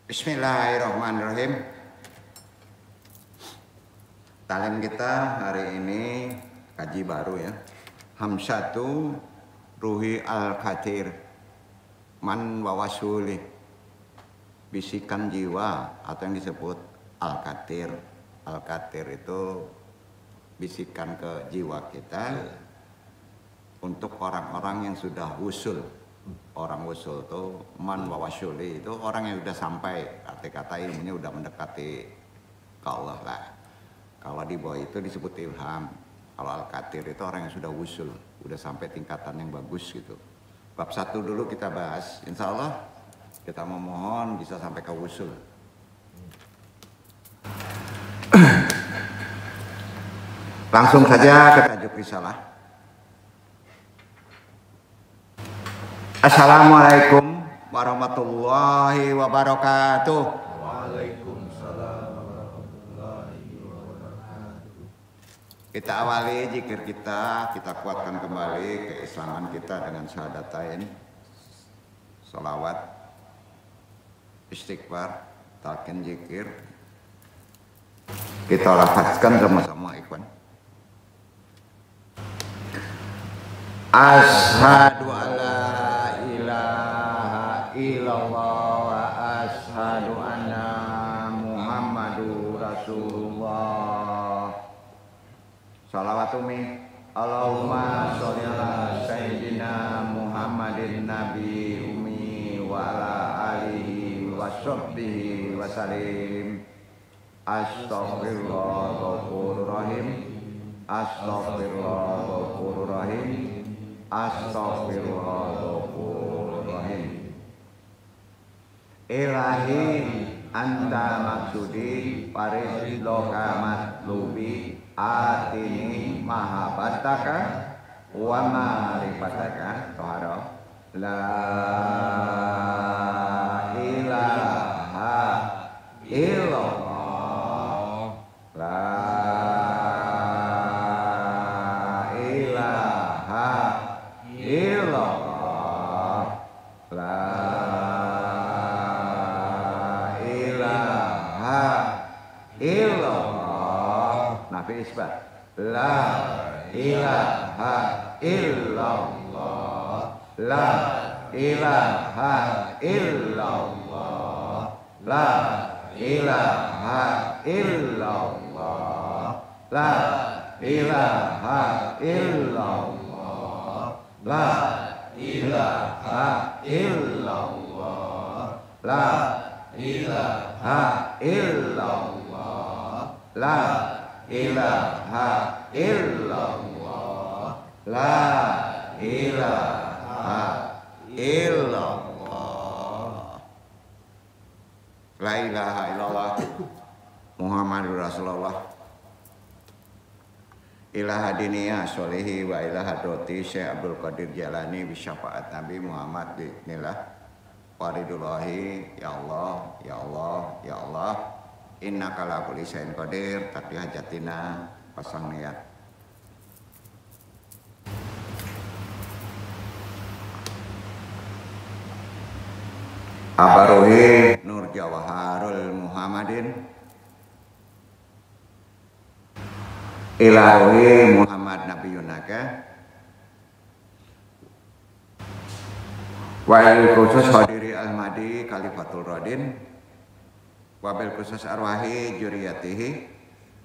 Bismillahirrahmanirrahim. Talim kita hari ini kaji baru ya. Hamsatu Ruhi Al-Khatir Man Wawasuli, bisikan jiwa atau yang disebut Al-Khatir. Al-Khatir itu bisikan ke jiwa kita untuk orang-orang yang sudah wusul. Orang wusul itu man wawasuli, itu orang yang sudah sampai, kata-kata ilmunya sudah mendekati ke Allah lah. Kalau di bawah itu disebut ilham. Kalau al-katir itu orang yang sudah wusul, sudah sampai tingkatan yang bagus gitu. Bab 1 dulu kita bahas, insya Allah kita memohon bisa sampai ke wusul. Langsung saja ke tajuk risalah. Assalamualaikum warahmatullahi wabarakatuh. Waalaikumsalam warahmatullahi wabarakatuh. Kita awali zikir kita kuatkan kembali keislaman kita dengan syahadatain, salawat, istighfar, talqin zikir. Kita lafazkan sama-sama ikhwan. Asyhadu alla ilaha illallah wa asyhadu anna Muhammadur Rasulullah. Shalawat umi Allahumma sholli ala sayyidina Muhammadin nabi umi wa ala alihi wa sahbihi wa salim. Astaghfirullah ghafurur rahim. Astaghfirullah ghafurur rahim. Astaghfirullahaladzim. Ilahi anta maksudi paridloka matlubi atini mahabataka wa marifataka toharo la ilaha illallah la illallah la ilaha illallah. Nafi isbat la ilaha illallah la ilaha illallah la ilaha illallah la ilaha illallah la ilaha illallah la ilaha illallah la ilaha illallah la ilaha illallah. La ilaha illallah Muhammadur Rasulullah ila hadiniya solihi wa ila hadrati Syekh Abdul Qadir Jalani bi syafaat Nabi Muhammad bismillah waridullahi ya Allah ya Allah ya Allah innaka la kulli syai'in qadir takdi hajatina pasang niat. Abaruhi Nur Jawaharul Muhammadin Ilahi Muhammad Nabi Yunaka Wail khusus hadiri Al-Madi Khalifatul Radin Wabil khusus arwahi juriyatihi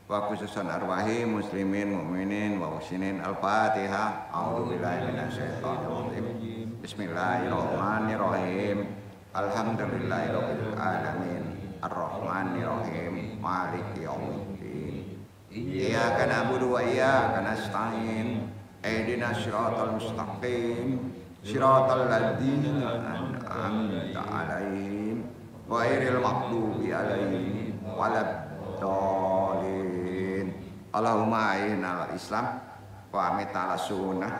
Wa khususan arwahi muslimin mu'minin wa muslimin Al-Fatihah A'udzubillahi minasyaitonir rajim Bismillahirrahmanirrahim Alhamdulillahirabbil alamin Ar-Rahmanirrahim Maliki yaumiddin Iyyaka na'budu wa iyyaka nasta'in ihdinas siratal mustaqim siratal ladzina an'amta 'alaihim ghairil maghdubi 'alaihim waladdallin. Allahumma a'inna al-islam wa amitna sunnah.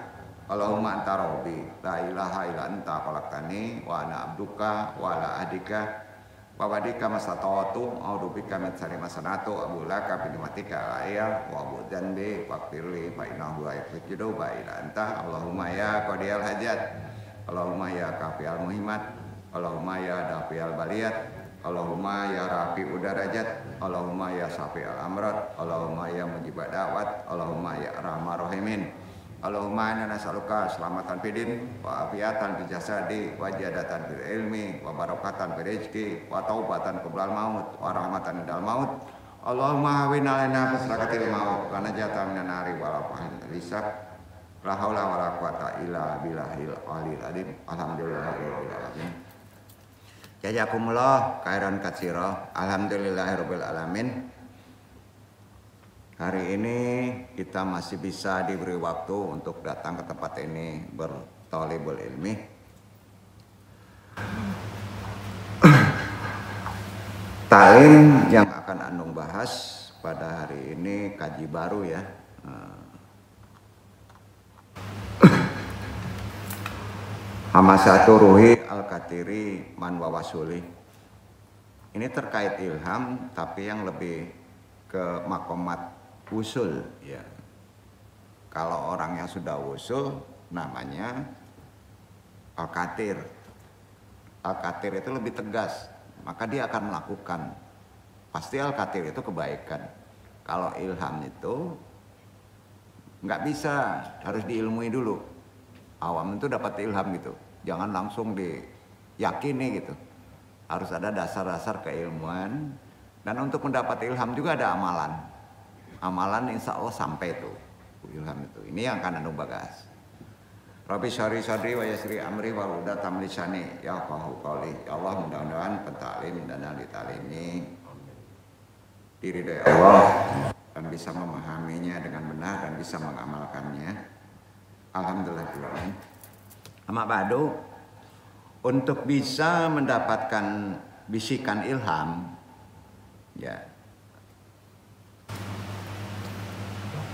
Allahumma anta rabbi la ilaha illa anta khalaqtani wa ana abduka wa la ahdika wa badika masatawatu a'udzubika min syarri ma sanatu abulaka bi ni'matika alayya wa abu dzanbi faghfirli fa innahu la yaghfiru illa anta. Allahumma ya qadiyal hajat Allahumma ya kafiyal muhimmat Allahumma ya dafiyal baliyat Allahumma ya rafi'ud darajat Allahumma ya safi'al amrat Allahumma ya mujibad da'wat Allahumma ya arhamar rahimin. Allahumma inna nas'aluka selamatan fidin wa afiatan fil jasadi wa jadatan fil ilmi wa barakatan fil rizqi wa taubatan qoblal maut wa rahmatan indal maut. Allahumma hawwin 'alaina fasrakatil maut wa najatan minan nari wa lafahin hisab. La haula wa la quwata illa billahil aliyil azim. Alhamdulillahirabbil alamin. Jazakumullah khairan katsira. Alhamdulillahirabbil alamin. Hari ini kita masih bisa diberi waktu untuk datang ke tempat ini berthalibul ilmi. Ta'lim yang akan Anung bahas pada hari ini kaji baru ya. Hamasatu Ruhi Al-Katiri Man Wawasuli. Ini terkait ilham tapi yang lebih ke makomat usul ya. Kalau orang yang sudah usul namanya Al-Katir. Al-Katir itu lebih tegas, maka dia akan melakukan. Pasti Al-Katir itu kebaikan. Kalau ilham itu nggak bisa, harus diilmui dulu. Awam itu dapat ilham gitu, jangan langsung diyakini gitu. Harus ada dasar-dasar keilmuan. Dan untuk mendapat ilham juga ada amalan. Amalan insya Allah sampai tuh ilham itu. Ini yang akan Anung bahas. Rabbi syari sadri wa yasri amri wa huda tamlisani ya qahu qali. Ya Allah, mudah-mudahan pentaklim dan yang ditalimi diridhoi Allah dan bisa memahaminya dengan benar dan bisa mengamalkannya. Alhamdulillah. Amma ba'du, untuk bisa mendapatkan bisikan ilham ya,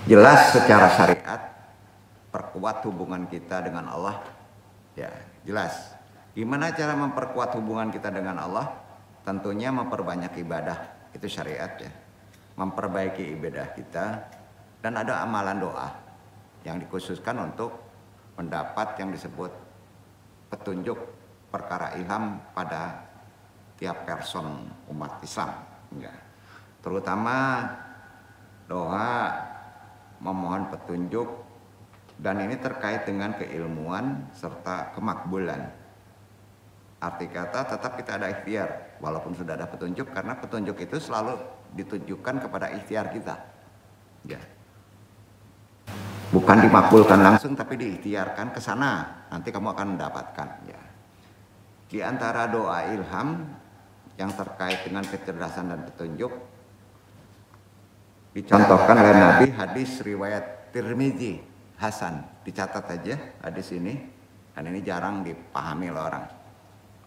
jelas secara syariat perkuat hubungan kita dengan Allah ya, jelas. Gimana cara memperkuat hubungan kita dengan Allah? Tentunya memperbanyak ibadah, itu syariat ya. Memperbaiki ibadah kita dan ada amalan doa yang dikhususkan untuk mendapat yang disebut petunjuk perkara ilham pada tiap person umat Islam. Enggak. Terutama doa memohon petunjuk dan ini terkait dengan keilmuan serta kemakbulan. Arti kata tetap kita ada ikhtiar walaupun sudah ada petunjuk, karena petunjuk itu selalu ditujukan kepada ikhtiar kita. Ya. Bukan dimakbulkan langsung tapi diikhtiarkan ke sana, nanti kamu akan mendapatkan ya. Di antara doa ilham yang terkait dengan kecerdasan dan petunjuk dicontohkan oleh Nabi hadis riwayat Tirmidzi Hasan, dicatat aja hadis ini dan ini jarang dipahami oleh orang.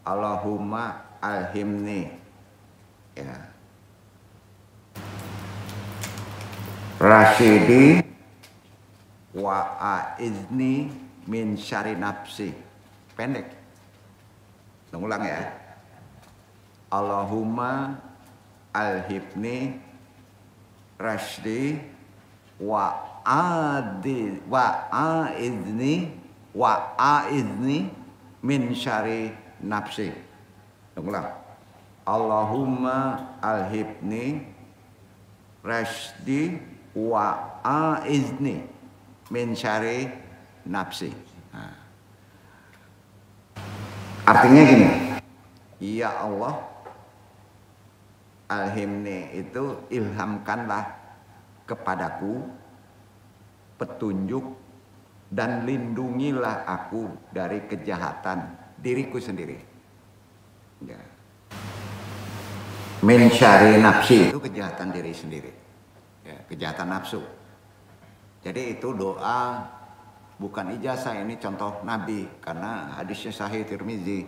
Allahumma alhimni ya Rasyidi wa aizni min syari nafsi. Pendek. Ulang ya. Allahumma alhibni rasydi wa aizni min syari nafsi. Ulang. Allahumma alhibni rasydi wa aizni min syari nafsi. Nah. Artinya gini, ya Allah, alhimni itu ilhamkanlah kepadaku petunjuk dan lindungilah aku dari kejahatan diriku sendiri. Ya. Min syari nafsi itu kejahatan diri sendiri, ya, kejahatan nafsu. Jadi itu doa bukan ijazah, ini contoh Nabi karena hadisnya Sahih Tirmizi.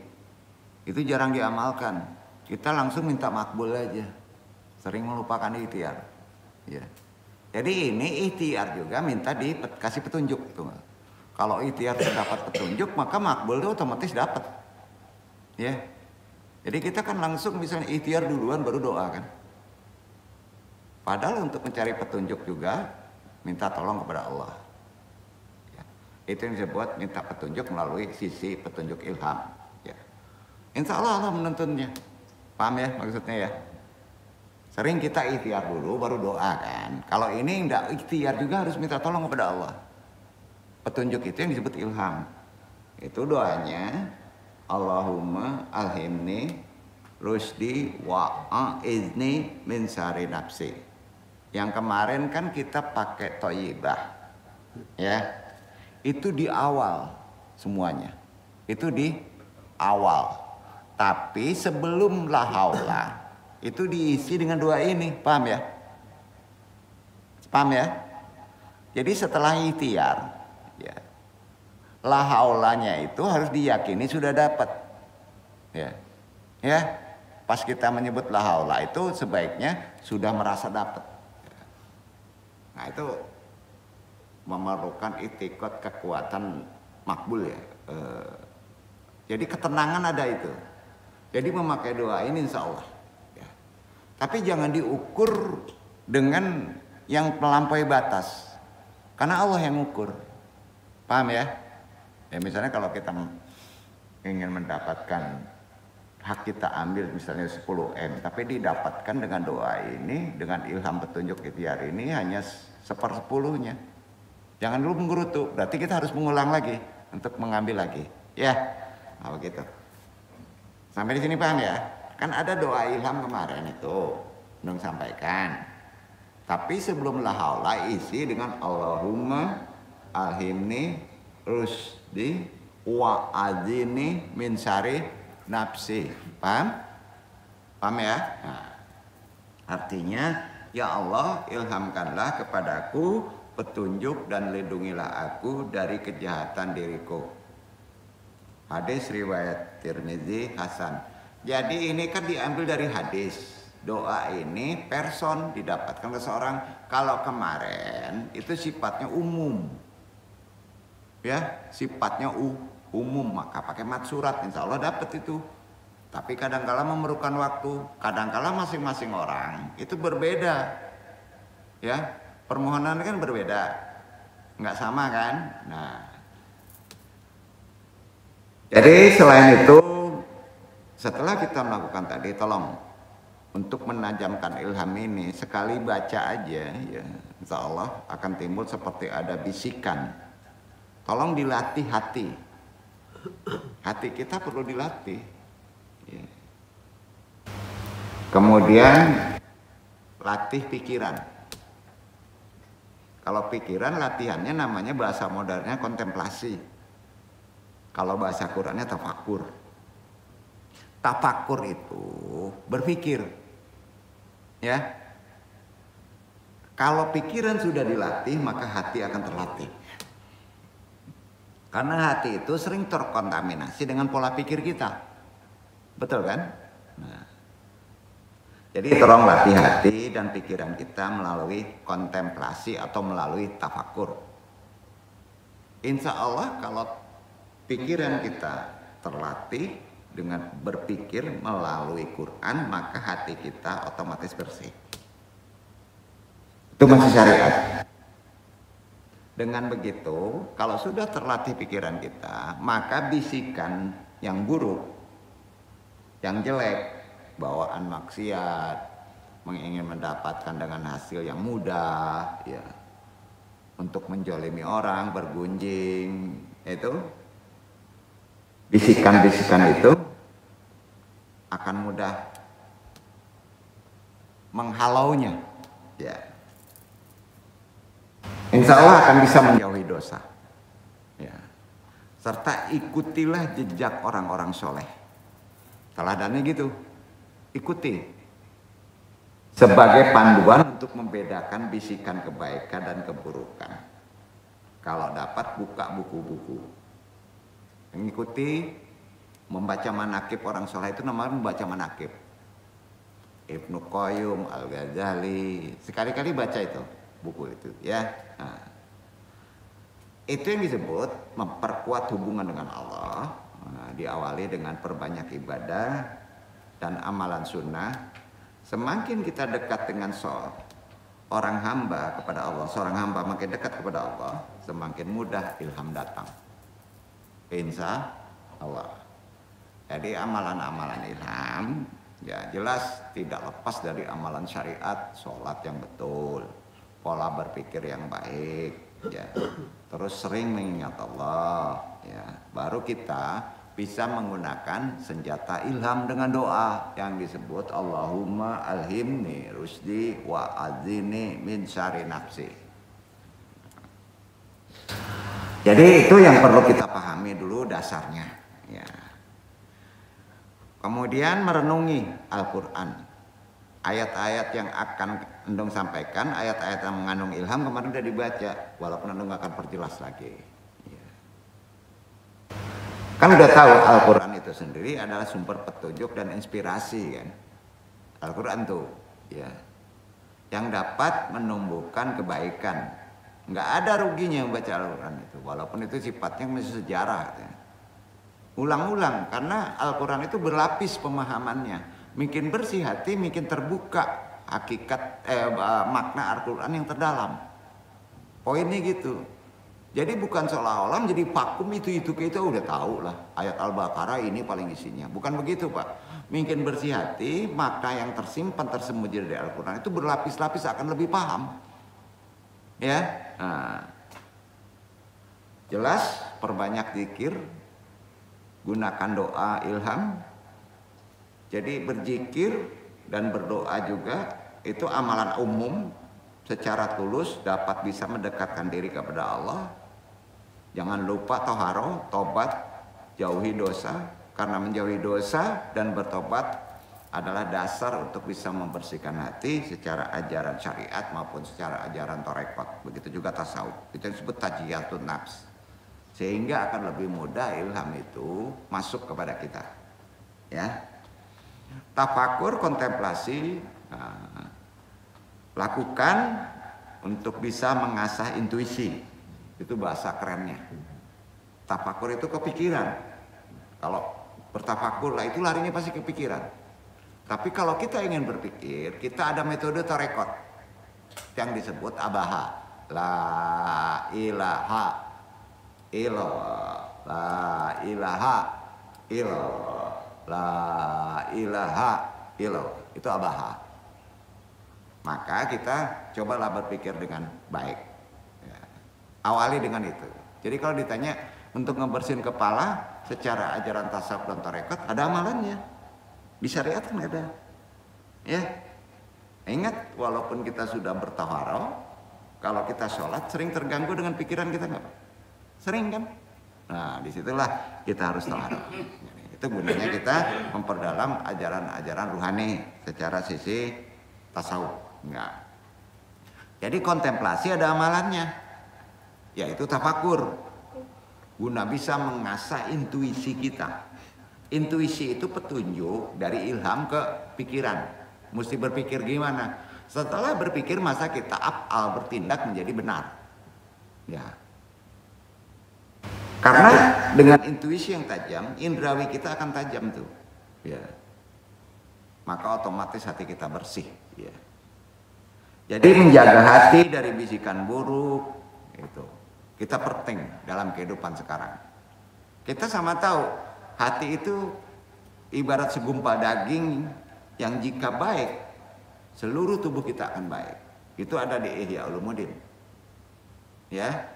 Itu jarang diamalkan. Kita langsung minta makbul aja. Sering melupakan ikhtiar. Ya. Jadi ini ikhtiar juga minta dikasih petunjuk. Tuh. Kalau ikhtiar terdapat petunjuk maka makbul itu otomatis dapat. Ya. Jadi kita kan langsung misalnya ikhtiar duluan baru doa kan. Padahal untuk mencari petunjuk juga minta tolong kepada Allah. Ya. Itu yang disebut minta petunjuk melalui sisi petunjuk ilham. Ya. Insya Allah Allah menuntunnya. Paham ya maksudnya ya? Sering kita ikhtiar dulu baru doa kan. Kalau ini enggak ikhtiar juga harus minta tolong kepada Allah. Petunjuk itu yang disebut ilham. Itu doanya Allahumma alhimni rusdi wa aizni min syari nafsi. Yang kemarin kan kita pakai thayyibah. Ya. Itu di awal semuanya. Itu di awal. Tapi sebelum la haula itu diisi dengan doa ini, paham ya? Paham ya? Jadi setelah ikhtiar, ya, la haulanya itu harus diyakini sudah dapat. Ya. Ya. Pas kita menyebut la haula itu sebaiknya sudah merasa dapat. Nah, itu memerlukan itikad kekuatan makbul ya. Jadi ketenangan ada itu. Jadi memakai doa ini insya Allah. Ya. Tapi jangan diukur dengan yang melampaui batas. Karena Allah yang ukur. Paham ya? Ya misalnya kalau kita ingin mendapatkan hak kita ambil misalnya 10 M. Tapi didapatkan dengan doa ini, dengan ilham petunjuk ikhtiar ini hanya 1/10-nya. Jangan dulu menggerutu. Berarti kita harus mengulang lagi untuk mengambil lagi. Ya, nah, begitu. Sampai di sini paham ya? Kan ada doa ilham kemarin itu belum sampaikan. Tapi sebelum la haula isi dengan Allahumma alhimni rusdi wa azini min syari nafsi. Paham? Paham ya? Nah, artinya ya Allah ilhamkanlah kepadaku petunjuk dan lindungilah aku dari kejahatan diriku. Hadis riwayat Tirmizi Hasan. Jadi ini kan diambil dari hadis. Doa ini person didapatkan oleh seorang. Kalau kemarin itu sifatnya umum. Ya, sifatnya umum, maka pakai mat surat insya Allah dapat itu. Tapi kadangkala memerlukan waktu. Kadangkala masing-masing orang itu berbeda. Ya, permohonan kan berbeda. Nggak sama kan? Nah, jadi selain itu, setelah kita melakukan tadi, tolong untuk menajamkan ilham ini sekali baca aja, ya, insya Allah akan timbul seperti ada bisikan. Tolong dilatih hati, hati kita perlu dilatih. Ya. Kemudian latih pikiran. Kalau pikiran latihannya namanya bahasa modernnya kontemplasi. Kalau bahasa Qurannya tafakur. Tafakur itu berpikir. Ya. Kalau pikiran sudah dilatih, maka hati akan terlatih. Karena hati itu sering terkontaminasi dengan pola pikir kita. Betul kan? Nah. Jadi tolong latih hati dan pikiran kita melalui kontemplasi atau melalui tafakur. Insya Allah kalau pikiran kita terlatih dengan berpikir melalui Quran, maka hati kita otomatis bersih. Itu masih syariat. Dengan begitu, kalau sudah terlatih pikiran kita, maka bisikan yang buruk, yang jelek, bawaan maksiat, ingin mendapatkan dengan hasil yang mudah, ya, untuk menjolimi orang, bergunjing, itu bisikan-bisikan itu akan mudah menghalaunya, ya. Insya Allah akan bisa menjauhi dosa, ya. Serta ikutilah jejak orang-orang soleh. Teladannya gitu. Ikuti sebagai panduan untuk membedakan bisikan kebaikan dan keburukan. Kalau dapat buka buku-buku, mengikuti membaca manakib orang soleh, itu namanya membaca manakib. Ibnu Qayyim, Al-Ghazali, sekali-kali baca itu buku itu, ya. Nah, itu yang disebut memperkuat hubungan dengan Allah. Nah, diawali dengan perbanyak ibadah dan amalan sunnah. Semakin kita dekat dengan orang hamba kepada Allah, seorang hamba makin dekat kepada Allah, semakin mudah ilham datang. Insya Allah. Jadi amalan-amalan ilham, ya jelas tidak lepas dari amalan syariat, sholat yang betul, pola berpikir yang baik, ya. Terus sering mengingat Allah, ya. Baru kita bisa menggunakan senjata ilham dengan doa yang disebut Allahumma alhimni rusdi wa adzini min syarri nafsi. Jadi itu yang perlu kita pahami dulu dasarnya, ya. Kemudian merenungi Al-Quran, ayat-ayat yang akan Endong sampaikan, ayat-ayat yang mengandung ilham kemarin sudah dibaca, walaupun Endong akan perjelas lagi. Kan udah tahu Al-Quran itu sendiri adalah sumber petunjuk dan inspirasi, kan. Al-Quran tuh, ya, yang dapat menumbuhkan kebaikan. Nggak ada ruginya membaca Al-Quran itu, walaupun itu sifatnya masih sejarah, ya. Ulang-ulang, karena Al-Quran itu berlapis pemahamannya. Makin bersih hati, makin terbuka hakikat makna Al-Quran yang terdalam. Poinnya gitu. Jadi bukan seolah-olah menjadi vakum itu kita udah tahu lah. Ayat Al-Baqarah ini paling isinya. Bukan begitu, Pak. Makin bersih hati, makna yang tersimpan tersembunyi dari Al-Quran itu berlapis-lapis akan lebih paham. Ya. Nah, jelas perbanyak zikir, gunakan doa ilham. Jadi berzikir dan berdoa juga itu amalan umum secara tulus dapat bisa mendekatkan diri kepada Allah. Jangan lupa toharo, tobat, jauhi dosa, karena menjauhi dosa dan bertobat adalah dasar untuk bisa membersihkan hati secara ajaran syariat maupun secara ajaran torekot. Begitu juga tasawuf, itu disebut tajiyatun nafs, sehingga akan lebih mudah ilham itu masuk kepada kita, ya. Tafakur, kontemplasi, lakukan untuk bisa mengasah intuisi. Itu bahasa kerennya. Tafakur itu kepikiran. Kalau bertafakur lah itu larinya pasti kepikiran. Tapi kalau kita ingin berpikir, kita ada metode tarekot yang disebut abaha. La ilaha illallah, la ilaha illallah, la ilaha illallah. Itu abaha. Maka kita cobalah berpikir dengan baik. Awali dengan itu. Jadi kalau ditanya untuk ngebersihin kepala secara ajaran tasawuf dan tarekat, ada amalannya. Di syariat kan ada. Ya. Ingat, walaupun kita sudah bertaharah, kalau kita sholat sering terganggu dengan pikiran kita nggak? Sering kan? Nah, disitulah kita harus taharah. Itu gunanya kita memperdalam ajaran-ajaran ruhani secara sisi tasawuf. Enggak. Jadi kontemplasi ada amalannya, yaitu tafakur, guna bisa mengasah intuisi kita. Intuisi itu petunjuk dari ilham ke pikiran. Mesti berpikir gimana. Setelah berpikir masa kita af'al bertindak menjadi benar. Ya. Karena dengan intuisi yang tajam, indrawi kita akan tajam tuh. Ya. Maka otomatis hati kita bersih. Ya. Jadi menjaga hati dari bisikan buruk, itu kita penting dalam kehidupan sekarang. Kita sama tahu hati itu ibarat segumpal daging yang jika baik, seluruh tubuh kita akan baik. Itu ada di Ihya Ulumuddin. Ya.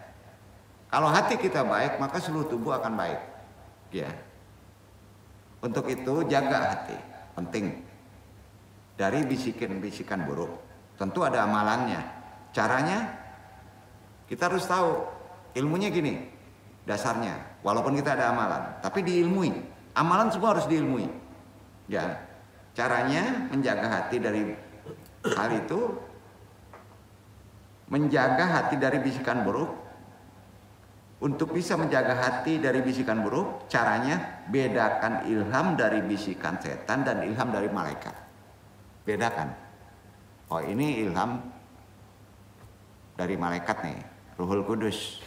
Kalau hati kita baik, maka seluruh tubuh akan baik. Ya. Untuk itu jaga hati, penting. Dari bisikan-bisikan buruk. Tentu ada amalannya. Caranya kita harus tahu. Ilmunya gini, dasarnya. Walaupun kita ada amalan, tapi diilmui. Amalan semua harus diilmui. Ya. Caranya menjaga hati dari hal itu, menjaga hati dari bisikan buruk. Untuk bisa menjaga hati dari bisikan buruk, caranya bedakan ilham dari bisikan setan dan ilham dari malaikat. Bedakan. Oh, ini ilham dari malaikat nih, Ruhul Kudus.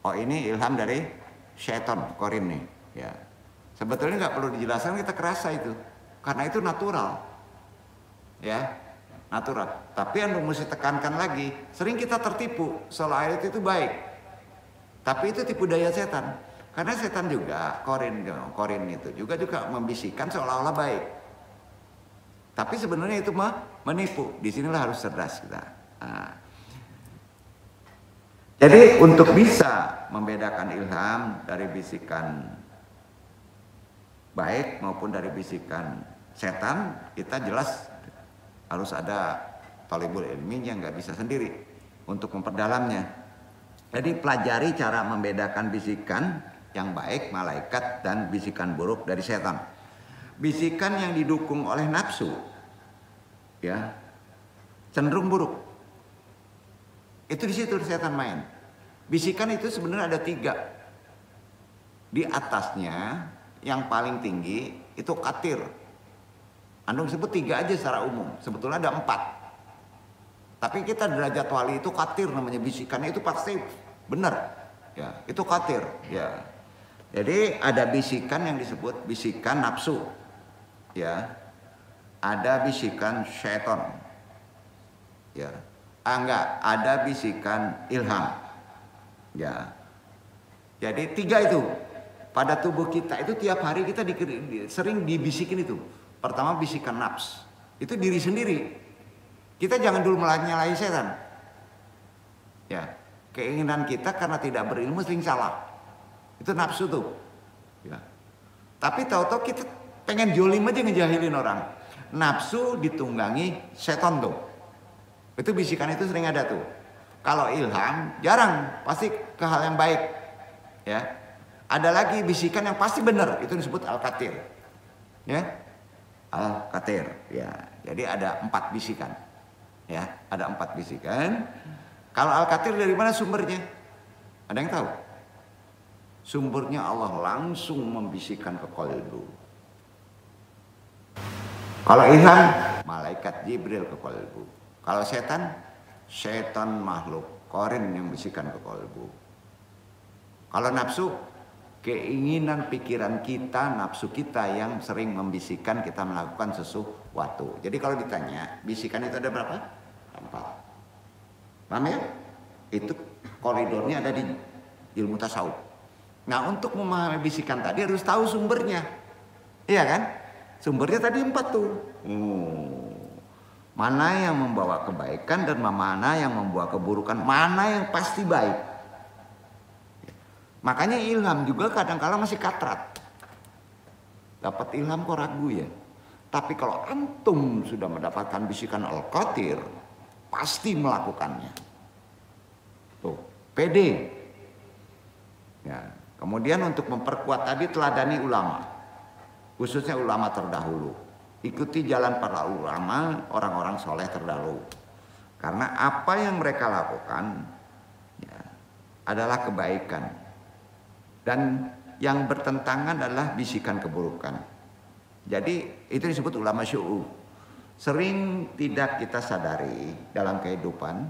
Oh, ini ilham dari syaitan, korin nih. Ya. Sebetulnya nggak perlu dijelaskan, kita kerasa itu. Karena itu natural. Ya, natural. Tapi yang mesti tekankan lagi, sering kita tertipu, seolah ayat itu baik. Tapi itu tipu daya setan. Karena setan juga, korin itu juga membisikkan seolah-olah baik. Tapi sebenarnya itu menipu. Disinilah harus cerdas kita. Nah. Jadi untuk bisa membedakan ilham dari bisikan baik maupun dari bisikan setan, kita jelas harus ada thalibul ilmi yang nggak bisa sendiri untuk memperdalamnya. Jadi pelajari cara membedakan bisikan yang baik, malaikat, dan bisikan buruk dari setan. Bisikan yang didukung oleh nafsu, ya, cenderung buruk. Itu di situ setan main. Bisikan itu sebenarnya ada 3. Di atasnya yang paling tinggi itu katir. Andung sebut 3 aja secara umum. Sebetulnya ada 4. Tapi kita derajat wali itu katir namanya, bisikannya itu pasti benar. Ya, itu katir. Ya. Jadi ada bisikan yang disebut bisikan nafsu. Ya. Ada bisikan syaitan. Ya. Enggak, ada bisikan ilham. Ya. Jadi 3 itu pada tubuh kita itu tiap hari kita sering dibisikin itu. Pertama bisikan nafs. Itu diri sendiri. Kita jangan dulu menyalahi setan. Ya, keinginan kita karena tidak berilmu sering salah. Itu nafsu tuh. Ya. Tapi tahu-tahu kita pengen jolim aja ngejahilin orang. Nafsu ditunggangi setan tuh. Itu bisikan itu sering ada tuh. Kalau ilham jarang, pasti ke hal yang baik. Ya. Ada lagi bisikan yang pasti benar, itu disebut al-katir. Ya. Al-katir. Ya. Jadi ada 4 bisikan. Ya, ada 4 bisikan. Kalau al-katir dari mana sumbernya? Ada yang tahu? Sumbernya Allah langsung membisikkan ke qalbu. Kalau ilham, malaikat Jibril ke qalbu. Kalau setan, setan makhluk korin yang bisikan ke qalbu. Kalau nafsu, keinginan pikiran kita, nafsu kita yang sering membisikkan kita melakukan sesuatu. Jadi kalau ditanya, bisikan itu ada berapa? 4. Paham ya? Itu koridornya ada di ilmu tasawuf. Nah, untuk memahami bisikan tadi harus tahu sumbernya. Iya kan? Sumbernya tadi 4 tuh. Mana yang membawa kebaikan dan mana yang membawa keburukan, mana yang pasti baik. Makanya ilham juga kadang-kala masih katrat. Dapat ilham kok ragu ya. Tapi kalau antum sudah mendapatkan bisikan al-qatir, pasti melakukannya. Tuh, pede. Ya. Kemudian untuk memperkuat tadi teladani ulama. Khususnya ulama terdahulu. Ikuti jalan para ulama, orang-orang soleh terdahulu. Karena apa yang mereka lakukan ya, adalah kebaikan. Dan yang bertentangan adalah bisikan keburukan. Jadi itu disebut ulama syu'u. Sering tidak kita sadari dalam kehidupan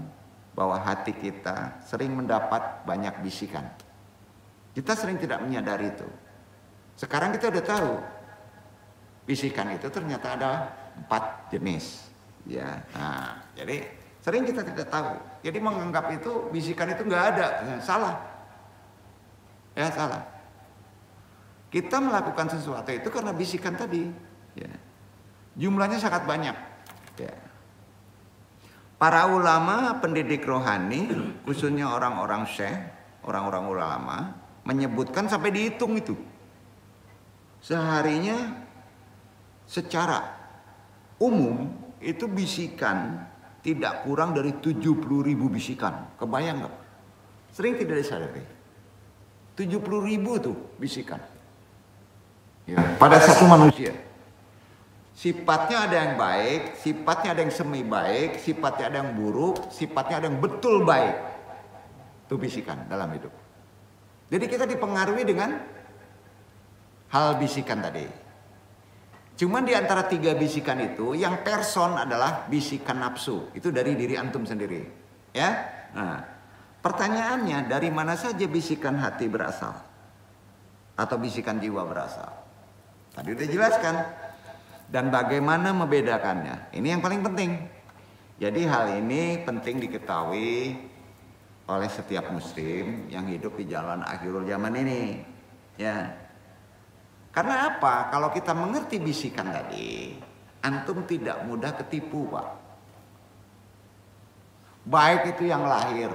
bahwa hati kita sering mendapat banyak bisikan. Kita sering tidak menyadari itu. Sekarang kita udah tahu bisikan itu ternyata ada 4 jenis. Ya, nah, jadi sering kita tidak tahu. Jadi menganggap itu bisikan itu nggak ada, salah. Ya salah. Kita melakukan sesuatu itu karena bisikan tadi. Ya. Jumlahnya sangat banyak. Ya. Para ulama pendidik rohani, khususnya orang-orang syekh, orang-orang ulama, menyebutkan sampai dihitung itu. Seharinya secara umum itu bisikan tidak kurang dari 70.000 bisikan. Kebayang nggak? Sering tidak disadari. 70.000 tuh bisikan. Ya, pada satu manusia. Sifatnya ada yang baik, sifatnya ada yang semi baik, sifatnya ada yang buruk, sifatnya ada yang betul baik. Itu bisikan dalam hidup. Jadi kita dipengaruhi dengan hal bisikan tadi. Cuman di antara 3 bisikan itu, yang person adalah bisikan nafsu. Itu dari diri antum sendiri. Ya. Nah, pertanyaannya, dari mana saja bisikan hati berasal? Atau bisikan jiwa berasal? Tadi udah jelaskan. Dan bagaimana membedakannya? Ini yang paling penting. Jadi hal ini penting diketahui oleh setiap muslim yang hidup di jalan akhirul zaman ini. Ya. Karena apa? Kalau kita mengerti bisikan tadi, antum tidak mudah ketipu, Pak. Baik itu yang lahir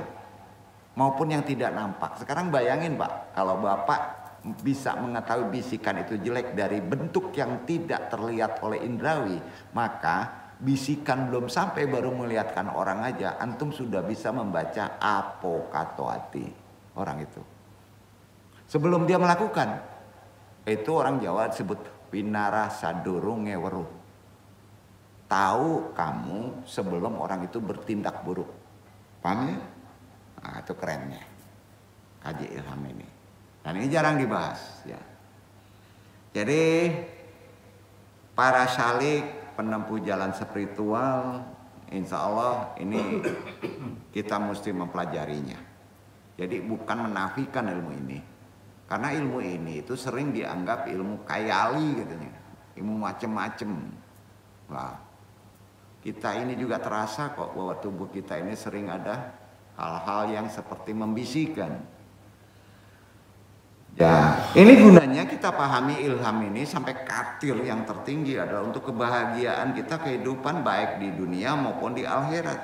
maupun yang tidak nampak. Sekarang bayangin, Pak, kalau Bapak bisa mengetahui bisikan itu jelek dari bentuk yang tidak terlihat oleh indrawi, maka bisikan belum sampai baru melihatkan orang aja, antum sudah bisa membaca apokato hati orang itu. Sebelum dia melakukan, itu orang Jawa disebut pinara sadurung ngeweruh. Tahu kamu sebelum orang itu bertindak buruk. Paham ya? Nah, itu kerennya kaji ilham ini. Dan ini jarang dibahas ya. Jadi para salik penempuh jalan spiritual, insya Allah ini kita mesti mempelajarinya. Jadi bukan menafikan ilmu ini, karena ilmu ini itu sering dianggap ilmu kayali katanya, ilmu macem-macem. Nah, kita ini juga terasa kok bahwa tubuh kita ini sering ada hal-hal yang seperti membisikkan. Ya, ini gunanya kita pahami ilham ini sampai katil yang tertinggi adalah untuk kebahagiaan kita kehidupan baik di dunia maupun di akhirat.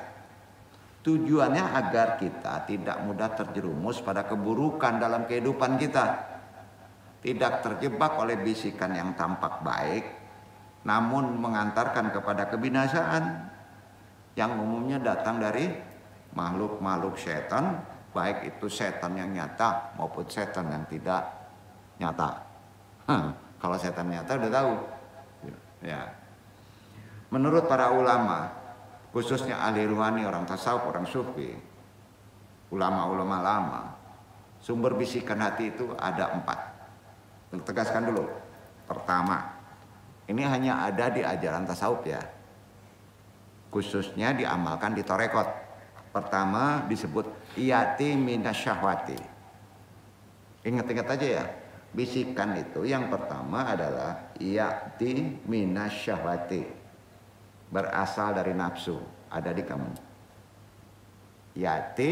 Tujuannya agar kita tidak mudah terjerumus pada keburukan dalam kehidupan kita. Tidak terjebak oleh bisikan yang tampak baik, namun mengantarkan kepada kebinasaan yang umumnya datang dari makhluk-makhluk setan. Baik itu setan yang nyata maupun setan yang tidak nyata. Kalau setan nyata udah tahu. Ya. Menurut para ulama, khususnya ahli ruhani, orang tasawuf, orang sufi, ulama-ulama lama, sumber bisikan hati itu ada 4. Tegaskan dulu. Pertama, ini hanya ada di ajaran tasawuf ya. Khususnya diamalkan di torekot. Pertama disebut iyati minasyahwati. Ingat-ingat aja ya. Bisikan itu yang pertama adalah iyati minasyahwati. Berasal dari nafsu. Ada di kamu. Iyati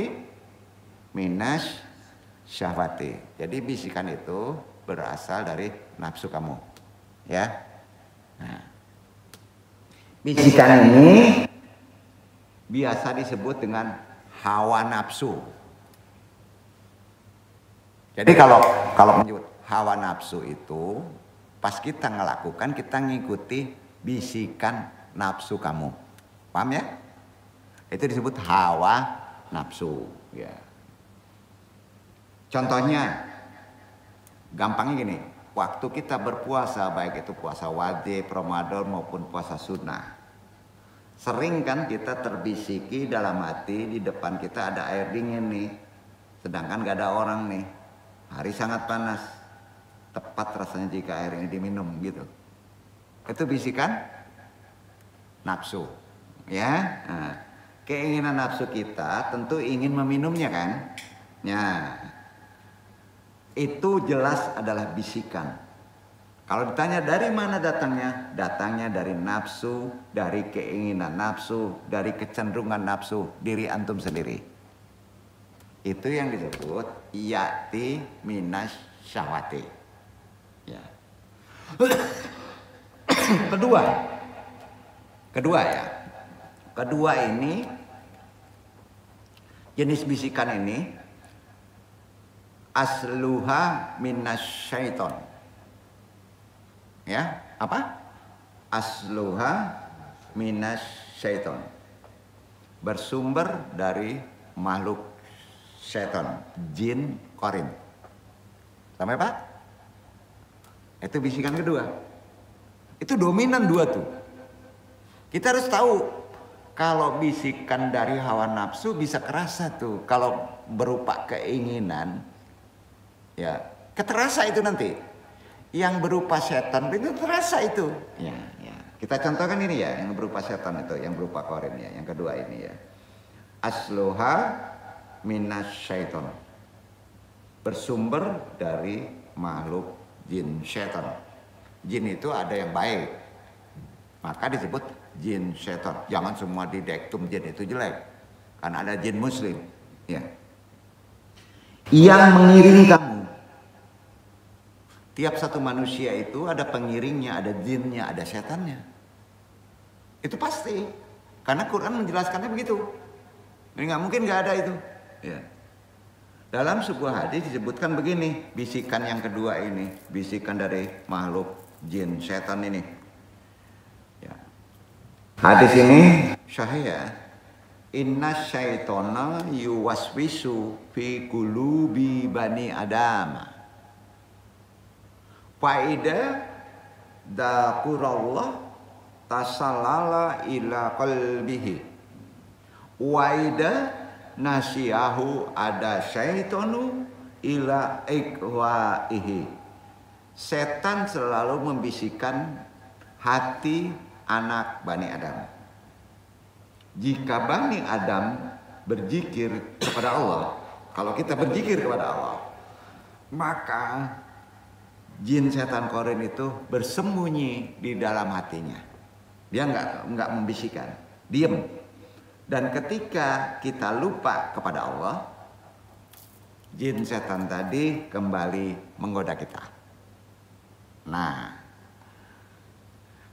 minasyahwati. Jadi bisikan itu berasal dari nafsu kamu. Ya. Nah. Bisikan ini biasa disebut dengan hawa nafsu. Jadi kalau menyebut hawa nafsu itu pas kita ngelakukan kita ngikuti bisikan nafsu kamu. Paham ya? Itu disebut hawa nafsu ya. Contohnya gampangnya gini, waktu kita berpuasa baik itu puasa wajib, Ramadan maupun puasa sunnah. Sering kan kita terbisiki dalam hati di depan kita ada air dingin nih. Sedangkan gak ada orang nih. Hari sangat panas. Tepat rasanya jika air ini diminum gitu. Itu bisikan nafsu. Ya, nah, keinginan nafsu kita tentu ingin meminumnya kan? Ya, itu jelas adalah bisikan. Kalau ditanya dari mana datangnya? Datangnya dari nafsu, dari keinginan nafsu, dari kecenderungan nafsu diri antum sendiri. Itu yang disebut yati minas syahwati. Ya. Kedua ya. Kedua ini jenis bisikan ini asluha minas syaiton. Ya, apa? Asluha minas syaiton. Bersumber dari makhluk syaitan, jin korin. Sampai Pak? Itu bisikan kedua. Itu dominan dua tuh. Kita harus tahu kalau bisikan dari hawa nafsu bisa kerasa tuh. Kalau berupa keinginan, ya keterasa itu nanti. Yang berupa setan itu terasa itu. Ya, ya. Kita contohkan ini ya, yang berupa setan itu, yang berupa korin ya. Yang kedua ini ya. Asluha minas syaiton. Bersumber dari makhluk jin setan. Jin itu ada yang baik, maka disebut jin setan. Jangan semua didektum jin itu jelek, karena ada jin muslim ya, yang mengiringi kamu. Tiap satu manusia itu ada pengiringnya, ada jinnya, ada setannya. Itu pasti, karena Quran menjelaskannya begitu. Ini nggak mungkin nggak ada itu ya. Dalam sebuah hadis disebutkan begini, bisikan yang kedua ini, bisikan dari makhluk jin setan ini. Ya. Hadis ini sahih ya. Inna syaitona yuwaswisu fi qulubi bani Adam. Faida dakurallah tasallala ila qalbihi. Waida nasiyahu ada syaitonu ila ikwaihi. Setan selalu membisikkan hati anak Bani Adam. Jika Bani Adam berzikir kepada Allah, kalau kita berzikir kepada Allah, maka jin setan korin itu bersembunyi di dalam hatinya. Dia nggak membisikkan, diam. Dan ketika kita lupa kepada Allah, jin setan tadi kembali menggoda kita. Nah,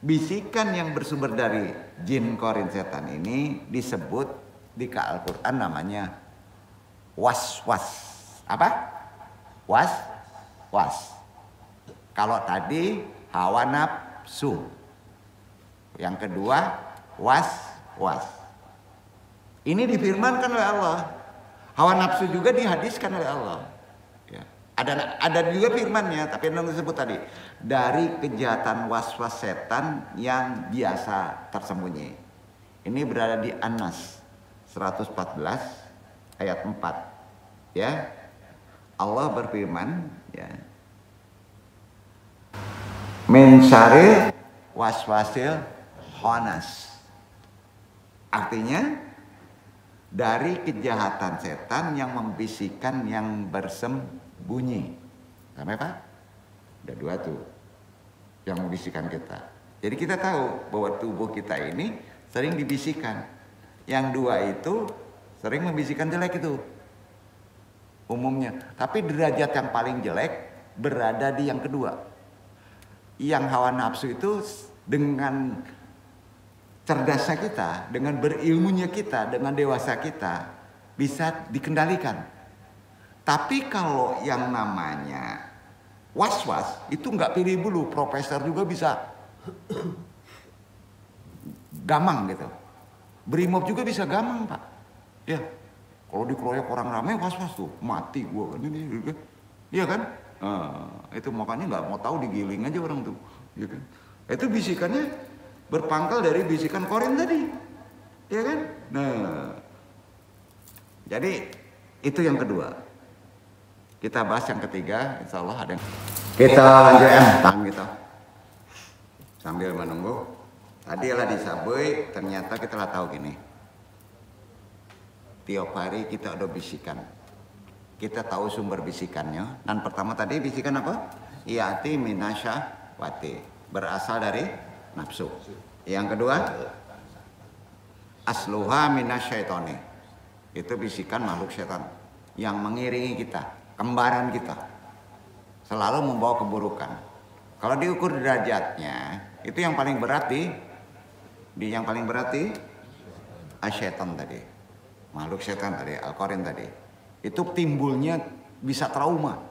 bisikan yang bersumber dari jin korin setan ini disebut di Al-Quran namanya was-was. Apa? Was-was. Kalau tadi hawa nafsu, yang kedua was-was. Ini difirmankan oleh Allah. Hawa nafsu juga dihadiskan oleh Allah. Ya. Ada juga firmannya, tapi yang disebut tadi dari kejahatan was-was setan yang biasa tersembunyi. Ini berada di An-Nas 114 ayat 4. Ya, Allah berfirman, ya. Min syarri waswasil khannas. Artinya dari kejahatan setan yang membisikkan yang bersembunyi. Sampai Pak? Ada dua tuh yang membisikkan kita. Jadi kita tahu bahwa tubuh kita ini sering dibisikkan. Yang dua itu sering membisikkan jelek itu umumnya. Tapi derajat yang paling jelek berada di yang kedua. Yang hawa nafsu itu dengan cerdasnya kita, dengan berilmunya kita, dengan dewasa kita bisa dikendalikan. Tapi kalau yang namanya was-was itu nggak pilih bulu, profesor juga bisa gamang gitu. Brimob juga bisa gamang Pak. Ya, kalau dikeroyok orang ramai was-was tuh mati gua kan ini, iya kan? Itu makanya nggak mau tahu, digiling aja orang tuh, ya kan? Itu bisikannya berpangkal dari bisikan korin tadi, ya kan? Nah, jadi itu yang kedua. Kita bahas yang ketiga, insya Allah ada yang... Kita lanjutkan tangan kita sambil menunggu Tadi lah disabui, ternyata kita lah tahu gini. Tiap hari kita ada bisikan. Kita tahu sumber bisikannya. Dan pertama tadi bisikan apa? Yati minasyahwati. Berasal dari nafsu. Yang kedua, asluha minasyaitoni. Itu bisikan makhluk setan yang mengiringi kita, kembaran kita. Selalu membawa keburukan. Kalau diukur derajatnya, itu yang paling berat yang paling berarti asyaitan tadi, makhluk setan tadi, al-qarin tadi. Itu timbulnya bisa trauma,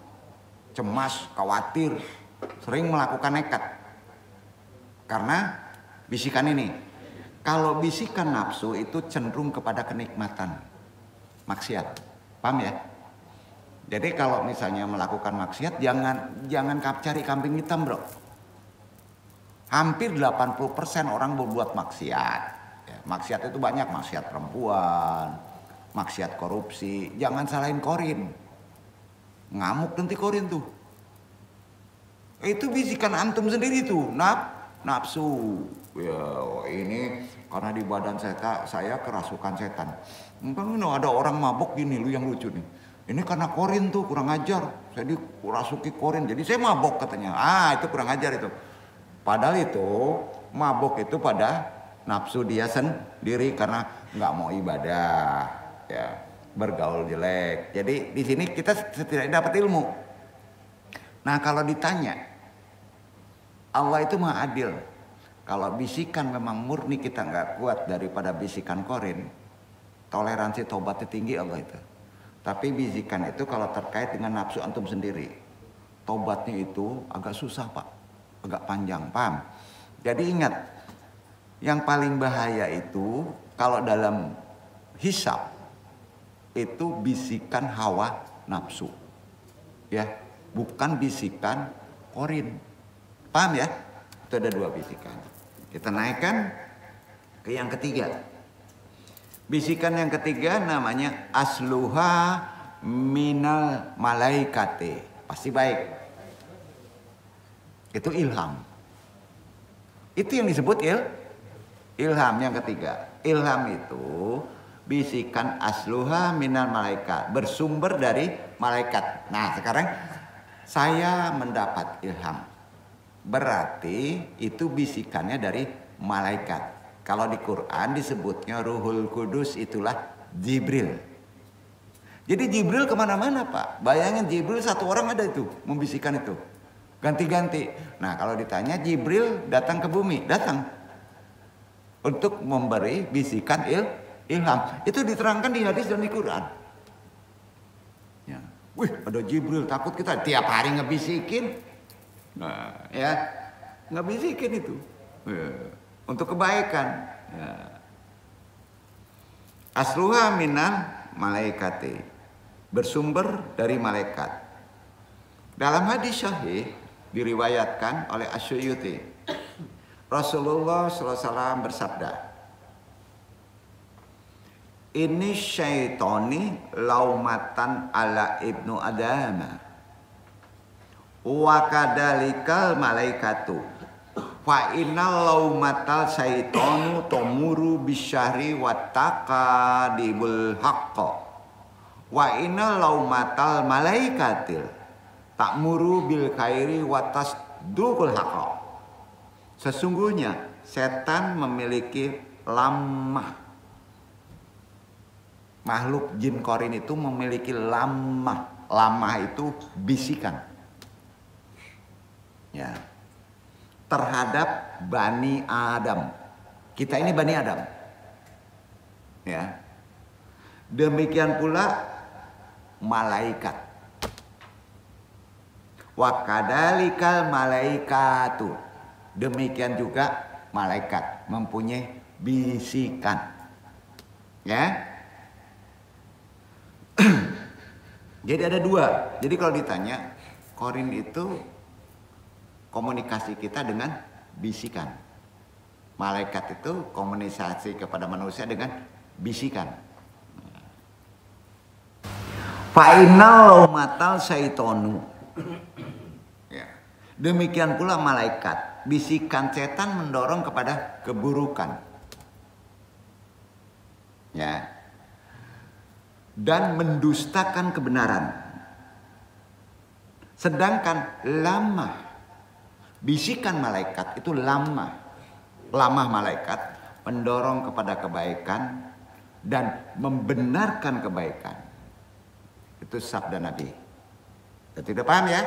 cemas, khawatir, sering melakukan nekat karena bisikan ini. Kalau bisikan nafsu itu cenderung kepada kenikmatan, maksiat, paham ya? Jadi kalau misalnya melakukan maksiat, jangan cari kambing hitam, bro. Hampir 80% orang berbuat maksiat. Ya, maksiat itu banyak, maksiat perempuan, maksiat korupsi. Jangan salahin korin. Ngamuk nanti korin tuh. Itu bisikan antum sendiri tuh, nafsu. Ya, ini karena di badan saya kerasukan setan. Mungkin ada orang mabok gini, lu yang lucu nih. Ini karena korin tuh kurang ajar. Saya dirasuki korin, jadi saya mabok katanya. Itu kurang ajar itu. Padahal itu mabok itu pada nafsu dia sendiri karena nggak mau ibadah, ya, bergaul jelek. Jadi di sini kita setidaknya dapat ilmu. Nah kalau ditanya, Allah itu maha adil. Kalau bisikan memang murni kita nggak kuat daripada bisikan korin, toleransi tobatnya tinggi Allah itu. Tapi bisikan itu kalau terkait dengan nafsu antum sendiri, tobatnya itu agak susah pak, agak panjang, paham? Jadi ingat, yang paling bahaya itu kalau dalam hisab itu bisikan hawa nafsu, ya, bukan bisikan korin, paham ya? Itu ada dua bisikan. Kita naikkan ke yang ketiga. Bisikan yang ketiga namanya asluha minal malaikati. Pasti baik. Itu ilham. Itu yang disebut ilham yang ketiga. Ilham itu bisikan asluha minal malaikat. Bersumber dari malaikat. Nah sekarang saya mendapat ilham. Berarti itu bisikannya dari malaikat. Kalau di Quran disebutnya Ruhul Kudus, itulah Jibril. Jadi Jibril kemana-mana pak. Bayangin Jibril satu orang ada itu membisikkan itu. Ganti-ganti. Nah kalau ditanya Jibril datang ke bumi. Datang. Untuk memberi bisikan ilham. Itu diterangkan di hadis dan di Quran. Ya. Wih ada Jibril, takut kita tiap hari ngebisikin. Nah ya. Ngebisikin itu. Ya. Untuk kebaikan. Ya. Asluha minal malaikati. Bersumber dari malaikat. Dalam hadis sahih diriwayatkan oleh Asyuyuti. Rasulullah SAW bersabda. Ini syaitoni laumatan ala ibnu Adama. Wa kadalikal malaikatu. Fa innal laumatal syaitonu tomuru bisyahri wattaka dibul haqqa. Wa innal laumatal malaikatil ta'muru bil khairi watas dukul haqqa. Sesungguhnya setan memiliki lamah. Makhluk jin korin itu memiliki lamah. Lamah itu bisikan. Ya. Terhadap Bani Adam. Kita ini Bani Adam. Ya. Demikian pula malaikat. Wa kadalikal malaikatu. Demikian juga malaikat mempunyai bisikan. Ya. Jadi ada dua. Jadi kalau ditanya, korin itu komunikasi kita dengan bisikan. Malaikat itu komunikasi kepada manusia dengan bisikan. Fa'inal matal syaitonu. Ya. Demikian pula malaikat. bisikan setan mendorong kepada keburukan. Ya. Dan mendustakan kebenaran. Sedangkan lamah bisikan malaikat itu lamah malaikat mendorong kepada kebaikan dan membenarkan kebaikan. Itu sabda Nabi. Tidak paham ya?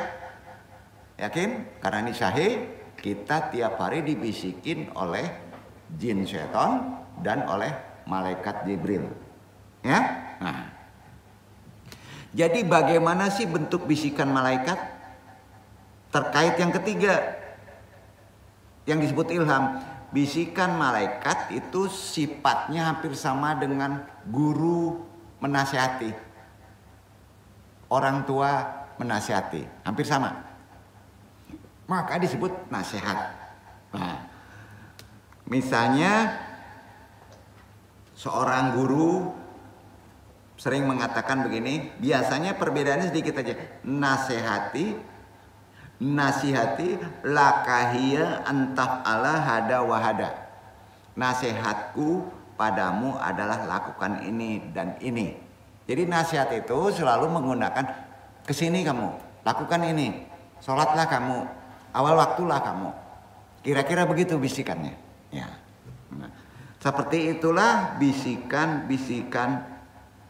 Yakin? Karena ini sahih, kita tiap hari dibisikin oleh jin setan dan oleh malaikat Jibril. Ya? Nah. Jadi bagaimana sih bentuk bisikan malaikat? Terkait yang ketiga yang disebut ilham. Bisikan malaikat itu sifatnya hampir sama dengan guru menasihati. Orang tua menasihati, hampir sama. Maka disebut nasihat. Nah, misalnya seorang guru sering mengatakan begini, biasanya perbedaannya sedikit aja. Nasihati lakahia antaf ala hada wahada. Nasihatku padamu adalah lakukan ini dan ini. Jadi nasihat itu selalu menggunakan kesini kamu, lakukan ini, sholatlah kamu, awal waktulah kamu. Kira-kira begitu bisikannya. Ya. Nah, seperti itulah bisikan-bisikan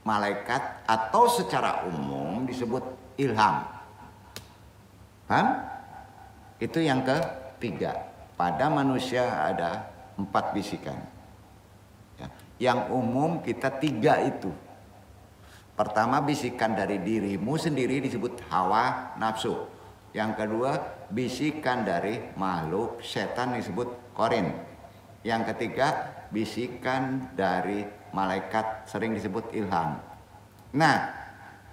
malaikat atau secara umum disebut ilham. Paham? Itu yang ketiga. Pada manusia ada 4 bisikan. Ya. Yang umum kita 3 itu. Pertama bisikan dari dirimu sendiri disebut hawa nafsu. Yang kedua bisikan dari makhluk setan disebut qarin. Yang ketiga bisikan dari malaikat sering disebut ilham. Nah,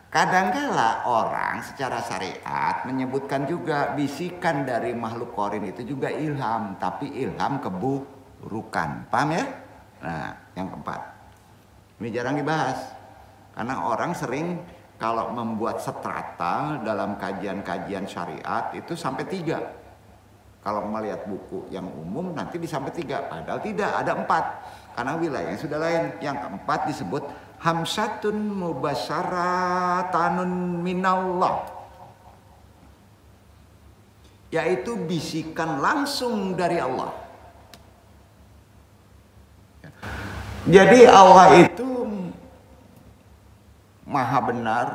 kadangkala orang secara syariat menyebutkan juga bisikan dari makhluk qarin itu juga ilham, tapi ilham keburukan. Paham ya? Nah, yang keempat. Ini jarang dibahas. Karena orang sering kalau membuat strata dalam kajian-kajian syariat itu sampai 3. Kalau melihat buku yang umum nanti sampai 3. Padahal tidak, ada 4. Karena wilayahnya sudah lain. Yang keempat disebut hamsatun mubasyaratanun minallah. Yaitu bisikan langsung dari Allah. Jadi Allah itu maha benar,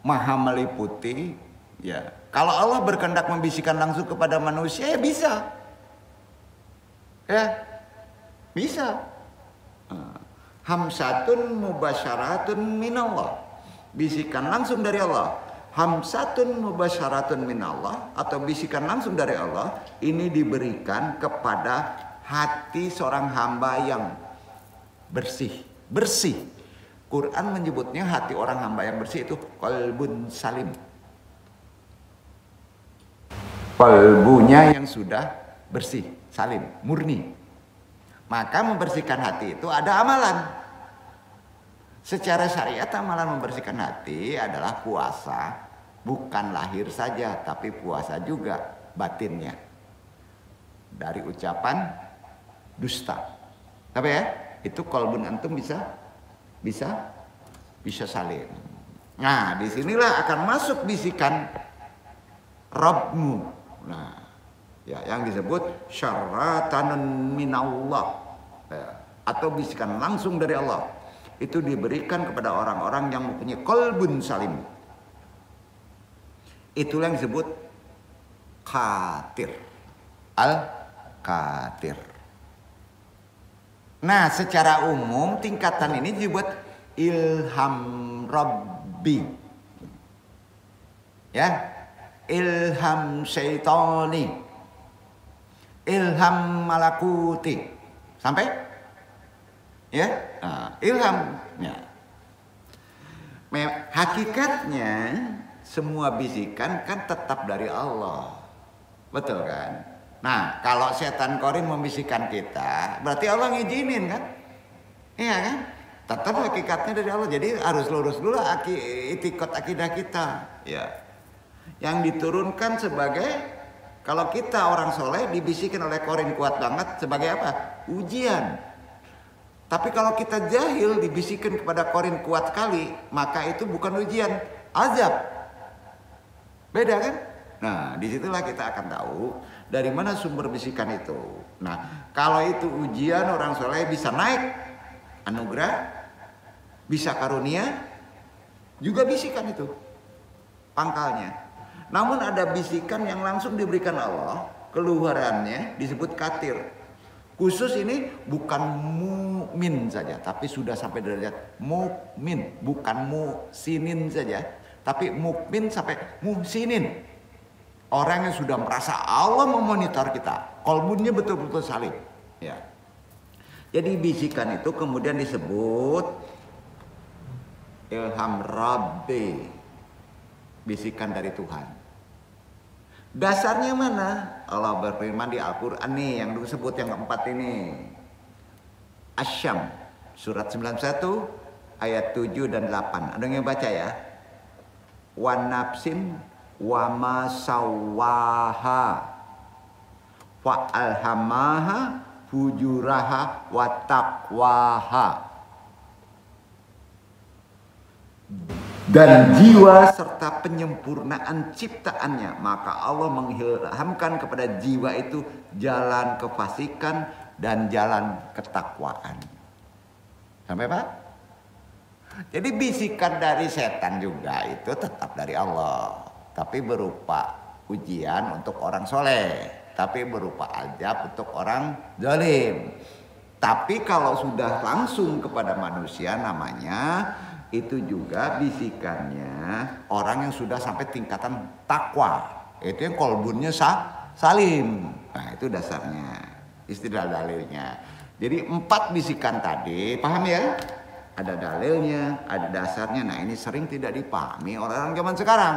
maha meliputi. Ya, kalau Allah berkehendak membisikkan langsung kepada manusia, ya bisa. Ya, bisa. Hamsatun mubasyaratun minallah. Bisikan langsung dari Allah. Hamsatun mubasyaratun minallah atau bisikan langsung dari Allah ini diberikan kepada hati seorang hamba yang bersih. Bersih. Quran menyebutnya hati orang hamba yang bersih itu qalbun salim. Kalbunya yang sudah bersih, salim, murni. Maka membersihkan hati itu ada amalan. Secara syariat amalan membersihkan hati adalah puasa. Bukan lahir saja, tapi puasa juga batinnya. Dari ucapan dusta. Tapi ya, itu qalbun antum bisa salim. Nah, disinilah akan masuk bisikan Rabbmu. Nah, ya, yang disebut syaratanun minallah, ya, atau bisikan langsung dari Allah. Itu diberikan kepada orang-orang yang mempunyai qalbun salim. Itulah yang disebut qatir. Al-qatir. Nah, secara umum tingkatan ini disebut ilham rabbi. Ya. Ilham syaitani, ilham malakuti, sampai ya, nah, ilham ya. Hakikatnya semua bisikan kan tetap dari Allah, betul kan? Nah, kalau setan qarin membisikkan kita, berarti Allah ngizinin kan? Iya kan? Tetap hakikatnya dari Allah, jadi harus lurus dulu itikad akidah kita, ya. Yang diturunkan sebagai Kalau kita orang soleh dibisikin oleh korin kuat banget sebagai apa? Ujian. Tapi kalau kita jahil dibisikin kepada korin kuat kali, maka itu bukan ujian, azab. Beda kan? Nah, disitulah kita akan tahu dari mana sumber bisikan itu. Nah, kalau itu ujian, orang soleh bisa naik anugerah, bisa karunia, juga bisikan itu pangkalnya. Namun ada bisikan yang langsung diberikan Allah, keluarannya disebut katir. Khusus ini bukan mukmin saja, tapi sudah sampai derajat mukmin, bukan musinin saja, tapi mukmin sampai muhsinin. Orang yang sudah merasa Allah memonitor kita, kolbunya betul-betul salim. Ya. Jadi bisikan itu kemudian disebut ilham Rabbi, bisikan dari Tuhan. Dasarnya mana? Allah berfirman di Al-Quran nih yang disebut yang keempat ini. Asy-Syams surat 91 ayat 7 dan 8. Ada yang baca ya? Wa nafsin wa ma sawwaha fa alhamaha fujuraha wa taqwaha. Dan jiwa serta penyempurnaan ciptaannya, maka Allah mengilhamkan kepada jiwa itu jalan kefasikan dan jalan ketakwaan. Sampai Pak? Jadi bisikan dari setan juga itu tetap dari Allah, tapi berupa ujian untuk orang soleh, tapi berupa azab untuk orang zalim. Tapi kalau sudah langsung kepada manusia namanya itu juga bisikannya orang yang sudah sampai tingkatan takwa, itu yang kolbunnya salim. Nah itu dasarnya, istilah dalilnya. Jadi 4 bisikan tadi, paham ya? Ada dalilnya, ada dasarnya. Nah ini sering tidak dipahami orang-orang zaman sekarang,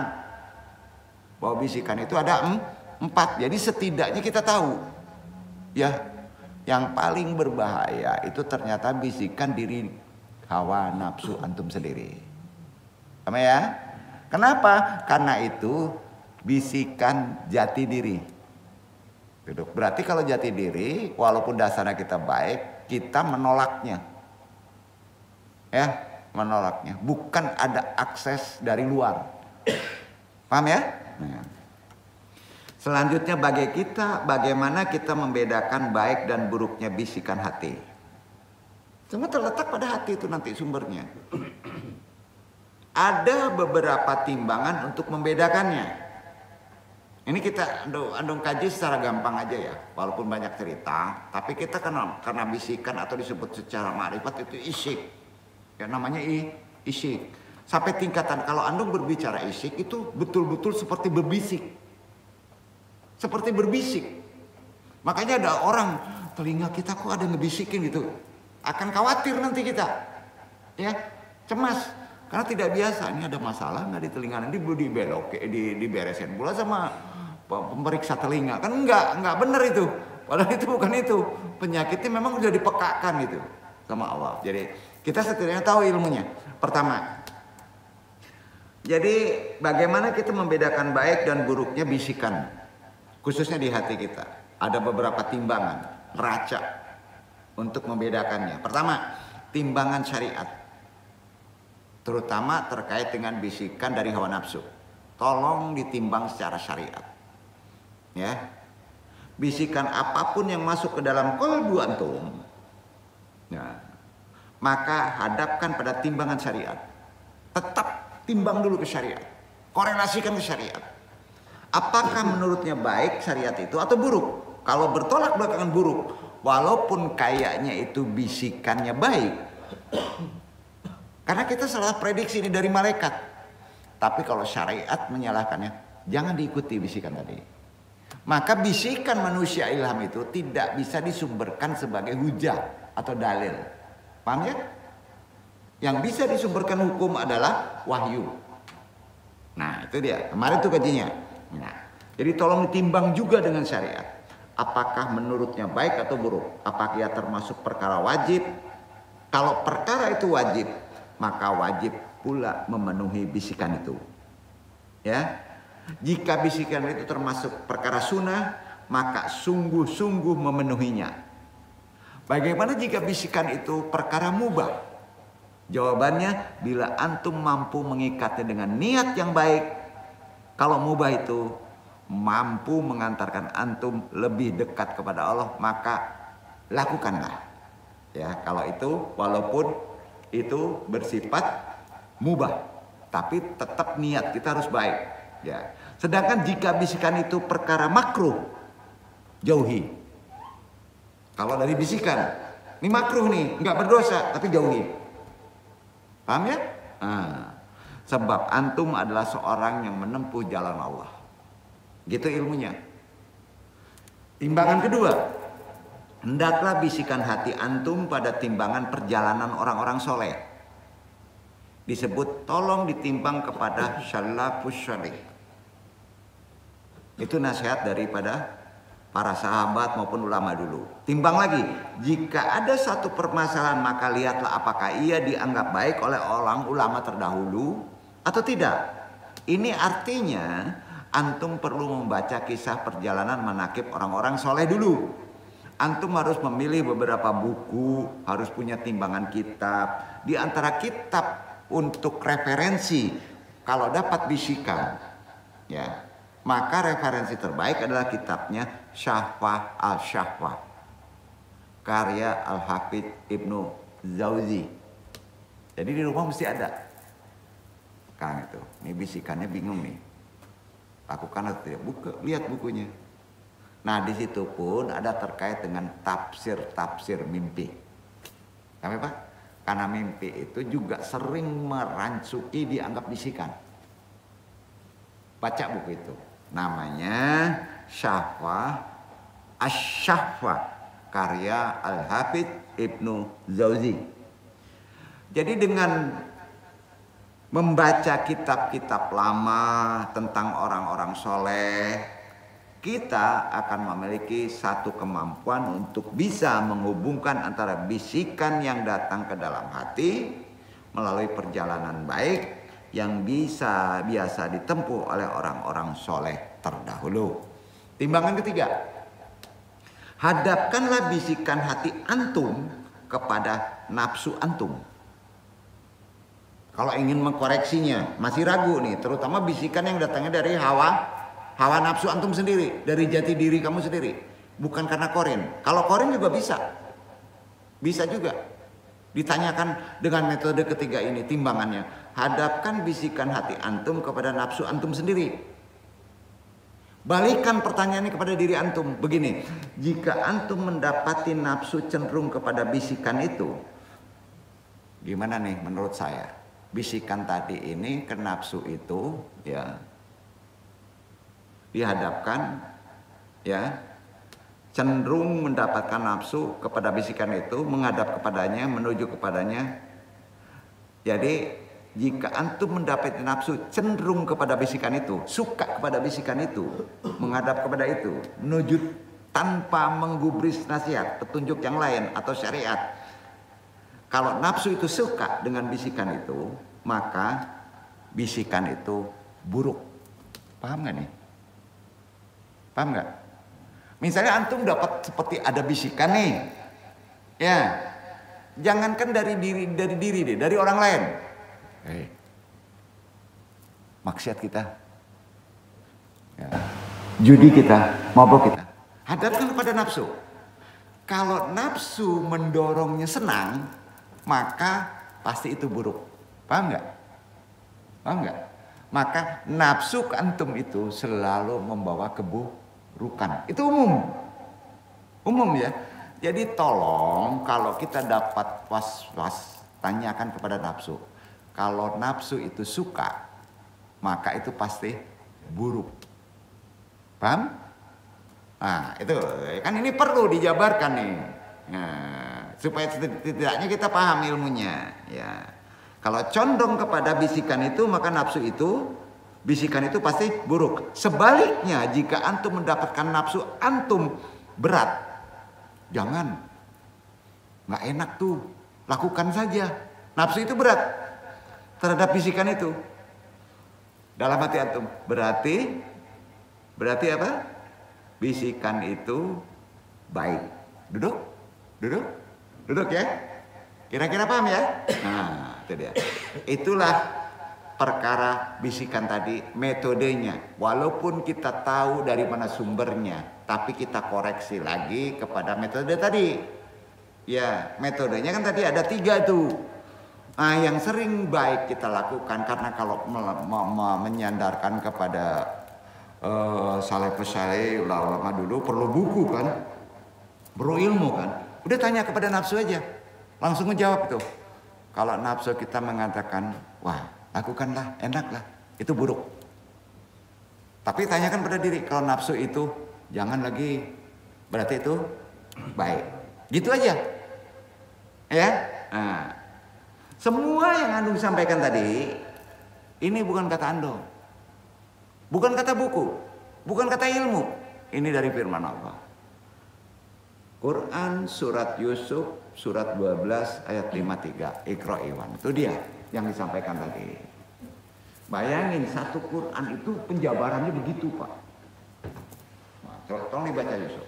bahwa bisikan itu ada 4. Jadi setidaknya kita tahu ya, yang paling berbahaya itu ternyata bisikan diri hawa nafsu antum sendiri. Sama ya? Kenapa? Karena itu bisikan jati diri. Berarti kalau jati diri, walaupun dasarnya kita baik, kita menolaknya. Ya, menolaknya. Bukan ada akses dari luar. Paham ya? Nah. Selanjutnya bagaimana kita membedakan baik dan buruknya bisikan hati. Semua terletak pada hati itu nanti sumbernya. Ada beberapa timbangan untuk membedakannya. Ini kita andong kaji secara gampang aja ya, walaupun banyak cerita. Tapi kita karena bisikan atau disebut secara ma'rifat itu isik. Ya namanya isik. Sampai tingkatan kalau andong berbicara isik itu betul-betul seperti berbisik. Seperti berbisik. Makanya ada orang, telinga kita kok ada ngebisikin gitu. Akan khawatir nanti kita, ya cemas karena tidak biasa. Ini ada masalah nggak di telinga, nanti dibelok, diberesin pula sama pemeriksa telinga, kan nggak benar itu. Padahal itu bukan itu, penyakitnya memang sudah dipekakan itu sama Allah. Jadi kita setidaknya tahu ilmunya. Pertama, jadi bagaimana kita membedakan baik dan buruknya bisikan, khususnya di hati kita. Ada beberapa timbangan, neraca untuk membedakannya. Pertama, timbangan syariat. Terutama terkait dengan bisikan dari hawa nafsu. Tolong ditimbang secara syariat. Ya. Bisikan apapun yang masuk ke dalam qalbu antum. Ya. Maka hadapkan pada timbangan syariat. Tetap timbang dulu ke syariat. Korelasikan ke syariat. Apakah menurutnya baik syariat itu atau buruk? Kalau bertolak belakangan buruk, walaupun kayaknya itu bisikannya baik, karena kita salah prediksi ini dari malaikat. Tapi kalau syariat menyalahkannya, jangan diikuti bisikan tadi. Maka bisikan manusia ilham itu tidak bisa disumberkan sebagai hujah atau dalil. Paham ya? Yang bisa disumberkan hukum adalah wahyu. Nah itu dia, kemarin itu kajinya. Nah, jadi tolong ditimbang juga dengan syariat. Apakah menurutnya baik atau buruk? Apakah ia termasuk perkara wajib? Kalau perkara itu wajib, maka wajib pula memenuhi bisikan itu. Ya. Jika bisikan itu termasuk perkara sunnah, maka sungguh-sungguh memenuhinya. Bagaimana jika bisikan itu perkara mubah? Jawabannya, bila antum mampu mengikatnya dengan niat yang baik, kalau mubah itu mampu mengantarkan antum lebih dekat kepada Allah, maka lakukanlah. Ya, kalau itu walaupun itu bersifat mubah, tapi tetap niat kita harus baik. Ya. Sedangkan jika bisikan itu perkara makruh, jauhi. Kalau dari bisikan, ini makruh nih, nggak berdosa, tapi jauhi. Paham ya? Nah, sebab antum adalah seorang yang menempuh jalan Allah. Gitu ilmunya. Timbangan kedua, hendaklah bisikan hati antum pada timbangan perjalanan orang-orang soleh. Disebut tolong ditimbang kepada salafus salih. Itu nasihat daripada para sahabat maupun ulama dulu. Timbang lagi, jika ada satu permasalahan maka lihatlah apakah ia dianggap baik oleh orang ulama terdahulu atau tidak. Ini artinya antum perlu membaca kisah perjalanan manakib orang-orang soleh dulu. Antum harus memilih beberapa buku, harus punya timbangan kitab. Di antara kitab untuk referensi, kalau dapat bisikan, ya, maka referensi terbaik adalah kitabnya Syahwah al-Syahwah, karya Al-Hafidz Ibnu Jauzi. Jadi di rumah mesti ada. Kang itu, ini bisikannya bingung nih. Lakukan atau tidak? Buka, lihat bukunya. Nah di situ pun ada terkait dengan tafsir mimpi. Kenapa Pak? Karena mimpi itu juga sering merancuki dianggap bisikan. Baca buku itu. Namanya Syahwah Asy-Syahwah, karya Al-Hafidz Ibnu Jauzi. Jadi dengan membaca kitab-kitab lama tentang orang-orang soleh, kita akan memiliki satu kemampuan untuk bisa menghubungkan antara bisikan yang datang ke dalam hati melalui perjalanan baik yang biasa ditempuh oleh orang-orang soleh terdahulu. Timbangan ketiga, hadapkanlah bisikan hati antum kepada nafsu antum. Kalau ingin mengkoreksinya, masih ragu nih, terutama bisikan yang datangnya dari hawa nafsu antum sendiri, dari jati diri kamu sendiri, bukan karena korin. Kalau korin juga bisa juga. Ditanyakan dengan metode ketiga ini, timbangannya, hadapkan bisikan hati antum kepada nafsu antum sendiri. Balikan pertanyaannya kepada diri antum. Begini, jika antum mendapati nafsu cenderung kepada bisikan itu, gimana nih menurut saya? Bisikan tadi ini ke nafsu itu, ya, dihadapkan, ya, cenderung mendapatkan nafsu kepada bisikan itu, menghadap kepadanya, menuju kepadanya. Jadi jika antum mendapati nafsu cenderung kepada bisikan itu, suka kepada bisikan itu, menghadap kepada itu, menuju tanpa menggubris nasihat, petunjuk yang lain atau syariat. Kalau nafsu itu suka dengan bisikan itu, maka bisikan itu buruk. Paham gak nih? Paham gak? Misalnya antum dapat seperti ada bisikan nih, ya, jangankan dari diri deh, dari orang lain. Maksiat kita, ya, judi kita, mabuk kita, hadapkan kepada nafsu. Kalau nafsu mendorongnya senang, maka pasti itu buruk. Paham nggak? Paham nggak? Maka nafsu ke antum itu selalu membawa keburukan. Itu umum ya. Jadi tolong kalau kita dapat was-was, tanyakan kepada nafsu. Kalau nafsu itu suka, maka itu pasti buruk. Paham? Nah itu kan ini perlu dijabarkan nih. Nah, supaya setidaknya kita paham ilmunya. Ya. Kalau condong kepada bisikan itu, maka nafsu itu, bisikan itu pasti buruk. Sebaliknya jika antum mendapatkan nafsu antum berat, jangan. Nggak enak tuh, lakukan saja. Nafsu itu berat terhadap bisikan itu. Dalam hati antum. Berarti apa? Bisikan itu baik. Duduk ya. Kira-kira paham ya? Nah, itu dia. Itulah perkara bisikan tadi, metodenya. Walaupun kita tahu dari mana sumbernya, tapi kita koreksi lagi kepada metode tadi. Ya, metodenya kan tadi ada 3 tuh. Nah, yang sering baik kita lakukan, karena kalau menyandarkan kepada salafus saleh ulama dulu perlu buku kan, perlu ilmu kan. Udah tanya kepada nafsu aja, langsung menjawab tuh. Kalau nafsu kita mengatakan, wah lakukanlah, enaklah, itu buruk. Tapi tanyakan pada diri, kalau nafsu itu jangan lagi, berarti itu baik. Gitu aja, ya. Nah, semua yang Andung sampaikan tadi, ini bukan kata Andung, bukan kata buku, bukan kata ilmu. Ini dari firman Allah. Quran surat Yusuf surat 12 ayat 53. Iqra iwan. Itu dia yang disampaikan tadi. Bayangin satu Quran itu penjabarannya begitu, Pak. Nah, tolong dibaca Yusuf.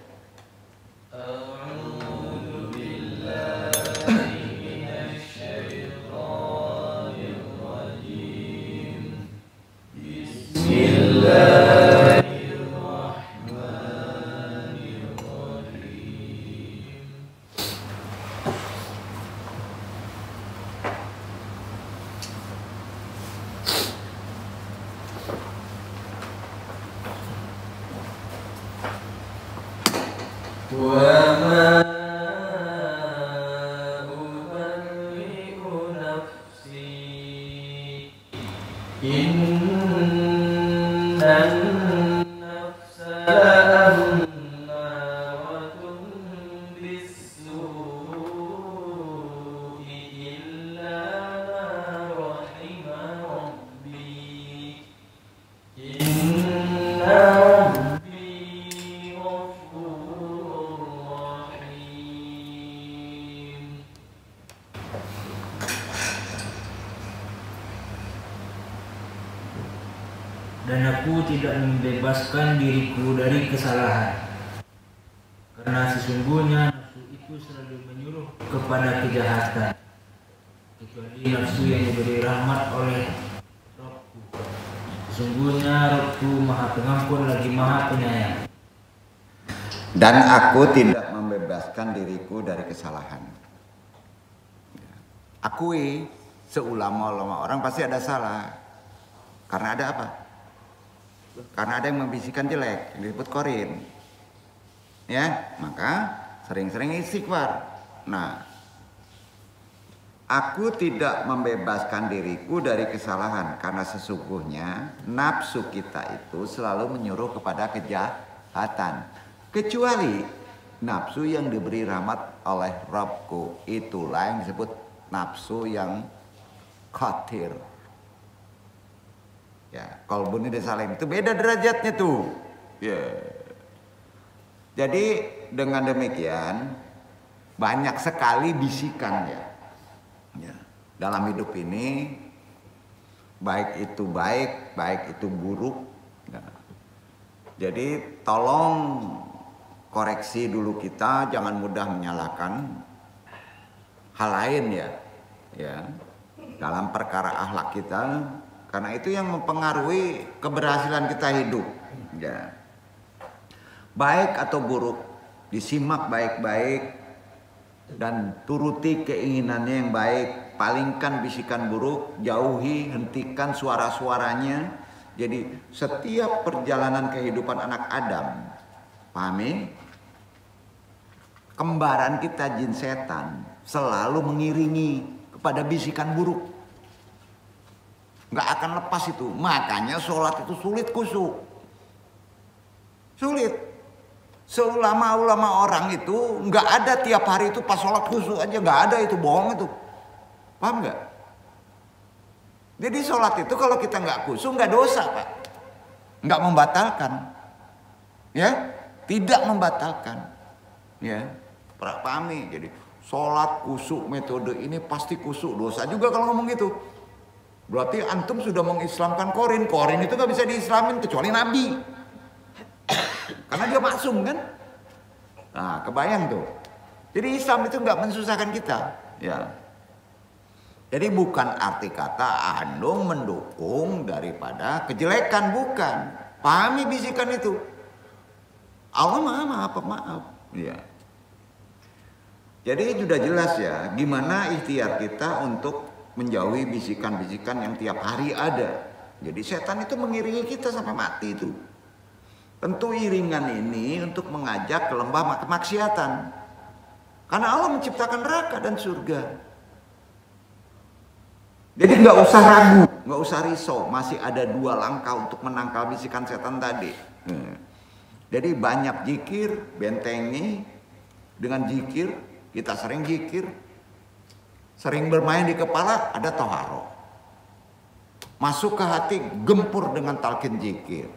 Dan aku tidak membebaskan diriku dari kesalahan, karena sesungguhnya nafsu itu selalu menyuruh kepada kejahatan, kecuali nafsu yang diberi rahmat oleh Rabbku. Sesungguhnya Rabbku Maha Pengampun lagi Maha Penyayang. Dan aku tidak membebaskan diriku dari kesalahan. Akui, seulama-ulama orang pasti ada salah. Karena ada apa? Karena ada yang membisikkan jelek, yang disebut korin. Ya, maka sering-sering istighfar. Nah, aku tidak membebaskan diriku dari kesalahan, karena sesungguhnya nafsu kita itu selalu menyuruh kepada kejahatan. Kecuali nafsu yang diberi rahmat oleh Rabbku, itulah yang disebut nafsu yang khatir. Ya, qalbun salim itu beda derajatnya tuh. Ya. Jadi dengan demikian banyak sekali bisikan ya. Ya. Dalam hidup ini baik itu baik, baik itu buruk. Ya. Jadi tolong koreksi dulu kita, jangan mudah menyalahkan hal lain ya. Ya. Dalam perkara akhlak kita. Karena itu yang mempengaruhi keberhasilan kita hidup. Ya. Baik atau buruk, disimak baik-baik dan turuti keinginannya yang baik. Palingkan bisikan buruk, jauhi, hentikan suara-suaranya. Jadi setiap perjalanan kehidupan anak Adam, pahami? Kembaran kita jin setan selalu mengiringi kepada bisikan buruk. Nggak akan lepas itu. Makanya sholat itu sulit khusyuk. Sulit. Seulama-ulama orang itu nggak ada tiap hari itu pas sholat khusyuk aja. Nggak ada itu, bohong itu. Paham nggak? Jadi sholat itu kalau kita nggak khusyuk nggak dosa, Pak. Nggak membatalkan. Ya, tidak membatalkan. Ya, pahami. Jadi sholat khusyuk metode ini pasti khusyuk, dosa juga kalau ngomong gitu. Berarti antum sudah mengislamkan Korin. Korin itu gak bisa diislamin kecuali Nabi. Karena dia maksum kan. Nah, kebayang tuh. Jadi Islam itu gak mensusahkan kita. Ya. Jadi bukan arti kata andung mendukung daripada kejelekan, bukan. Pahami bisikan itu. Allah maaf. Ya. Jadi sudah jelas ya, gimana ikhtiar kita untuk menjauhi bisikan-bisikan yang tiap hari ada. Jadi setan itu mengiringi kita sampai mati itu. Tentu iringan ini untuk mengajak ke lembah kemaksiatan. Karena Allah menciptakan neraka dan surga. Jadi nggak usah ragu, nggak usah risau. Masih ada 2 langkah untuk menangkal bisikan setan tadi. Jadi banyak zikir, bentengi dengan zikir. Kita sering zikir, sering bermain di kepala, ada toharo. Masuk ke hati, gempur dengan talqin zikir.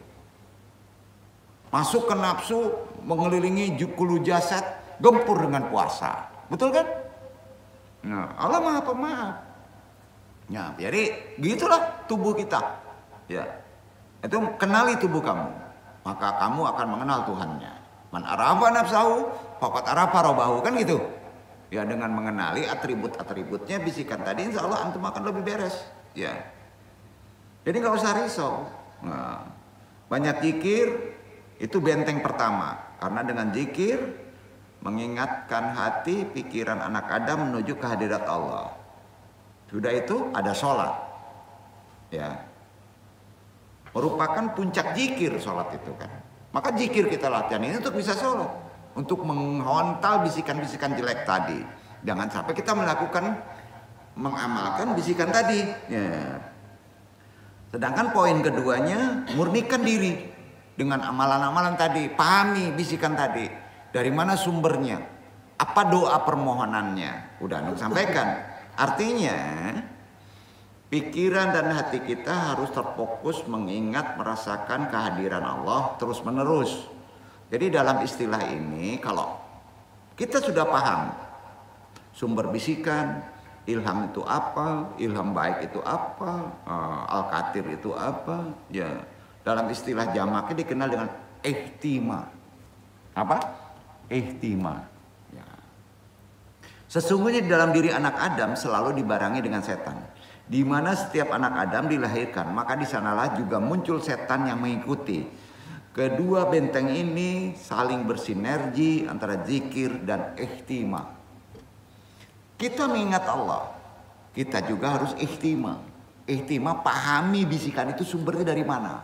Masuk ke nafsu, mengelilingi jukulu jasad, gempur dengan puasa. Betul kan? Nah, Allah maha pemaaf. Nah, jadi gitulah tubuh kita. Ya, itu kenali tubuh kamu, maka kamu akan mengenal Tuhannya. Man arafa nafsahu, faqad arafa rabbahu, kan gitu. Ya, dengan mengenali atribut-atributnya bisikan tadi, insya Allah antum akan lebih beres. Ya, jadi nggak usah risau. Nah, banyak zikir itu benteng pertama, karena dengan zikir mengingatkan hati, pikiran anak Adam menuju kehadirat Allah. Sudah itu ada sholat, ya, merupakan puncak zikir sholat itu kan. Maka zikir kita latihan ini untuk bisa sholat, untuk menghontal bisikan-bisikan jelek tadi. Jangan sampai kita mengamalkan bisikan tadi. Ya. Sedangkan poin keduanya, murnikan diri dengan amalan-amalan tadi. Pahami bisikan tadi, dari mana sumbernya, apa doa permohonannya. Udah Anda sampaikan. Artinya pikiran dan hati kita harus terfokus mengingat, merasakan kehadiran Allah terus menerus. Jadi dalam istilah ini, kalau kita sudah paham sumber bisikan, ilham itu apa, ilham baik itu apa, al-katir itu apa, ya, dalam istilah jamaknya dikenal dengan ihtima. Apa? Ihtima. Sesungguhnya dalam diri anak Adam selalu dibarengi dengan setan. Di mana setiap anak Adam dilahirkan, maka di sanalah juga muncul setan yang mengikuti. Kedua benteng ini saling bersinergi antara zikir dan ihtima. Kita mengingat Allah, kita juga harus ihtima. Ihtima, pahami bisikan itu sumbernya dari mana.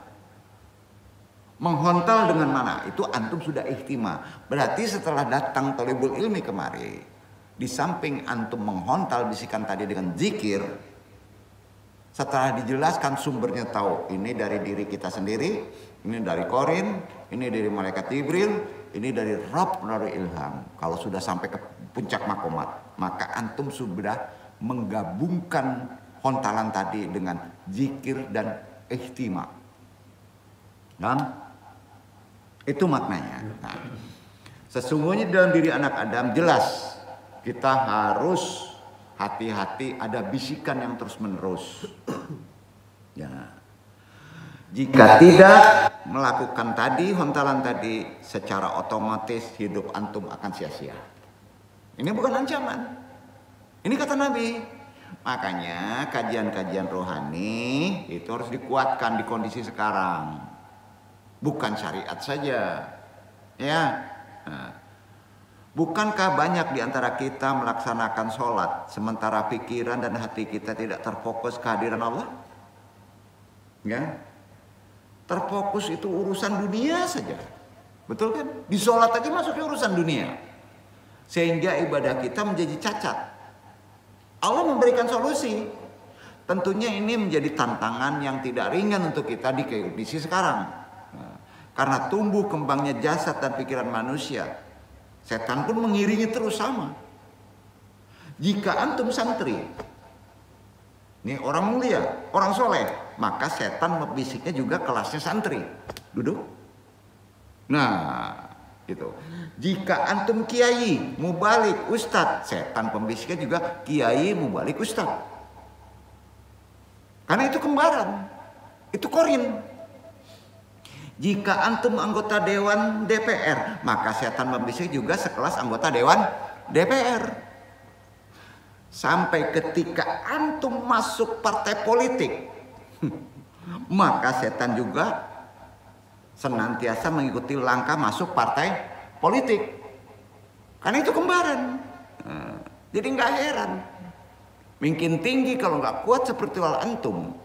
Menghontal dengan mana, itu antum sudah ihtima. Berarti setelah datang thalibul ilmi kemari, di samping antum menghontal bisikan tadi dengan zikir, setelah dijelaskan sumbernya tahu, ini dari diri kita sendiri, ini dari Korin, ini dari malaikat Jibril, ini dari Rabb, dari ilham. Kalau sudah sampai ke puncak makomat, maka antum sudah menggabungkan hontalan tadi dengan zikir dan ihtima. Dan itu maknanya. Nah, sesungguhnya dalam diri anak Adam jelas kita harus hati-hati, ada bisikan yang terus menerus. Ya. Jika tidak melakukan tadi, hontalan tadi, secara otomatis hidup antum akan sia-sia. Ini bukan ancaman. Ini kata Nabi. Makanya kajian-kajian rohani itu harus dikuatkan di kondisi sekarang. Bukan syariat saja. Ya. Nah. Bukankah banyak di antara kita melaksanakan sholat sementara pikiran dan hati kita tidak terfokus kehadiran Allah? Ya, terfokus itu urusan dunia saja, betul kan? Di sholat aja masuknya urusan dunia, sehingga ibadah kita menjadi cacat. Allah memberikan solusi. Tentunya ini menjadi tantangan yang tidak ringan untuk kita di kondisi sekarang, karena tumbuh kembangnya jasad dan pikiran manusia. Setan pun mengiringi terus sama. Jika antum santri, ini orang mulia, orang soleh, maka setan membisiknya juga kelasnya santri. Duduk. Nah, gitu. Jika antum kiai, mubalik, ustadz, setan pembisiknya juga kiai, mubalik, ustadz. Karena itu kembaran, itu korin. Jika antum anggota Dewan DPR, maka setan membisik juga sekelas anggota Dewan DPR. Sampai ketika antum masuk partai politik, maka setan juga senantiasa mengikuti langkah masuk partai politik. Karena itu kembaran. Jadi nggak heran. Makin tinggi kalau nggak kuat spiritual antum,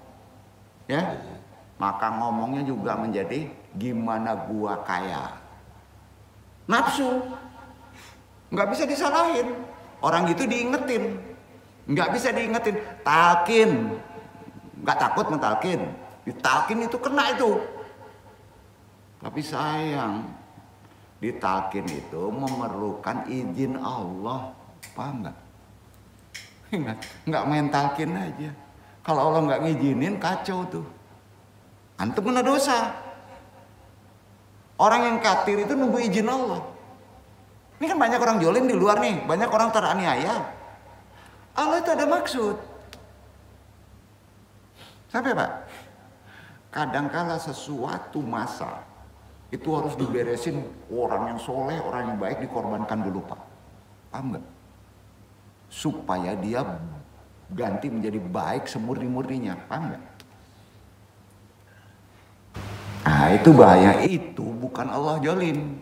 ya, maka ngomongnya juga menjadi gimana gua kaya. Nafsu, nggak bisa disalahin. Orang gitu diingetin, nggak bisa diingetin. Talkin, nggak takut mentalkin. Ditalkin itu kena itu. Tapi sayang, ditalkin itu memerlukan izin Allah, paham nggak? Nggak main talkin aja. Kalau Allah nggak ngizinin, kacau tuh. Antum kena dosa. Orang yang kafir itu nunggu izin Allah. Ini kan banyak orang jolim di luar nih, banyak orang teraniaya. Allah itu ada maksud. Sampai Pak, kadangkala sesuatu masa itu harus diberesin, orang yang soleh, orang yang baik dikorbankan dulu Pak. Paham nggak? Supaya dia ganti menjadi baik semurni-murninya, paham nggak? Nah itu bahaya, itu bukan Allah jolim.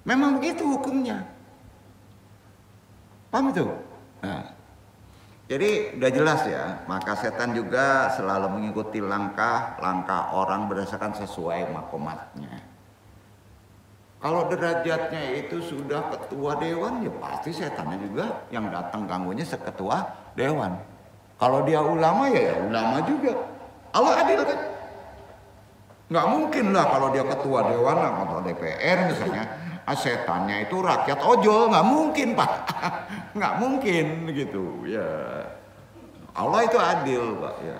Memang begitu hukumnya, paham itu? Nah, jadi udah jelas ya, maka setan juga selalu mengikuti langkah-langkah orang berdasarkan sesuai makomatnya. Kalau derajatnya itu sudah ketua dewan, ya pasti setannya juga yang datang ganggunya seketua dewan. Kalau dia ulama, ya ulama juga. Allah adil kan? Nggak mungkin lah kalau dia ketua dewan atau DPR misalnya, setannya itu rakyat ojol, nggak mungkin Pak. Nggak mungkin gitu ya. Allah itu adil Pak ya.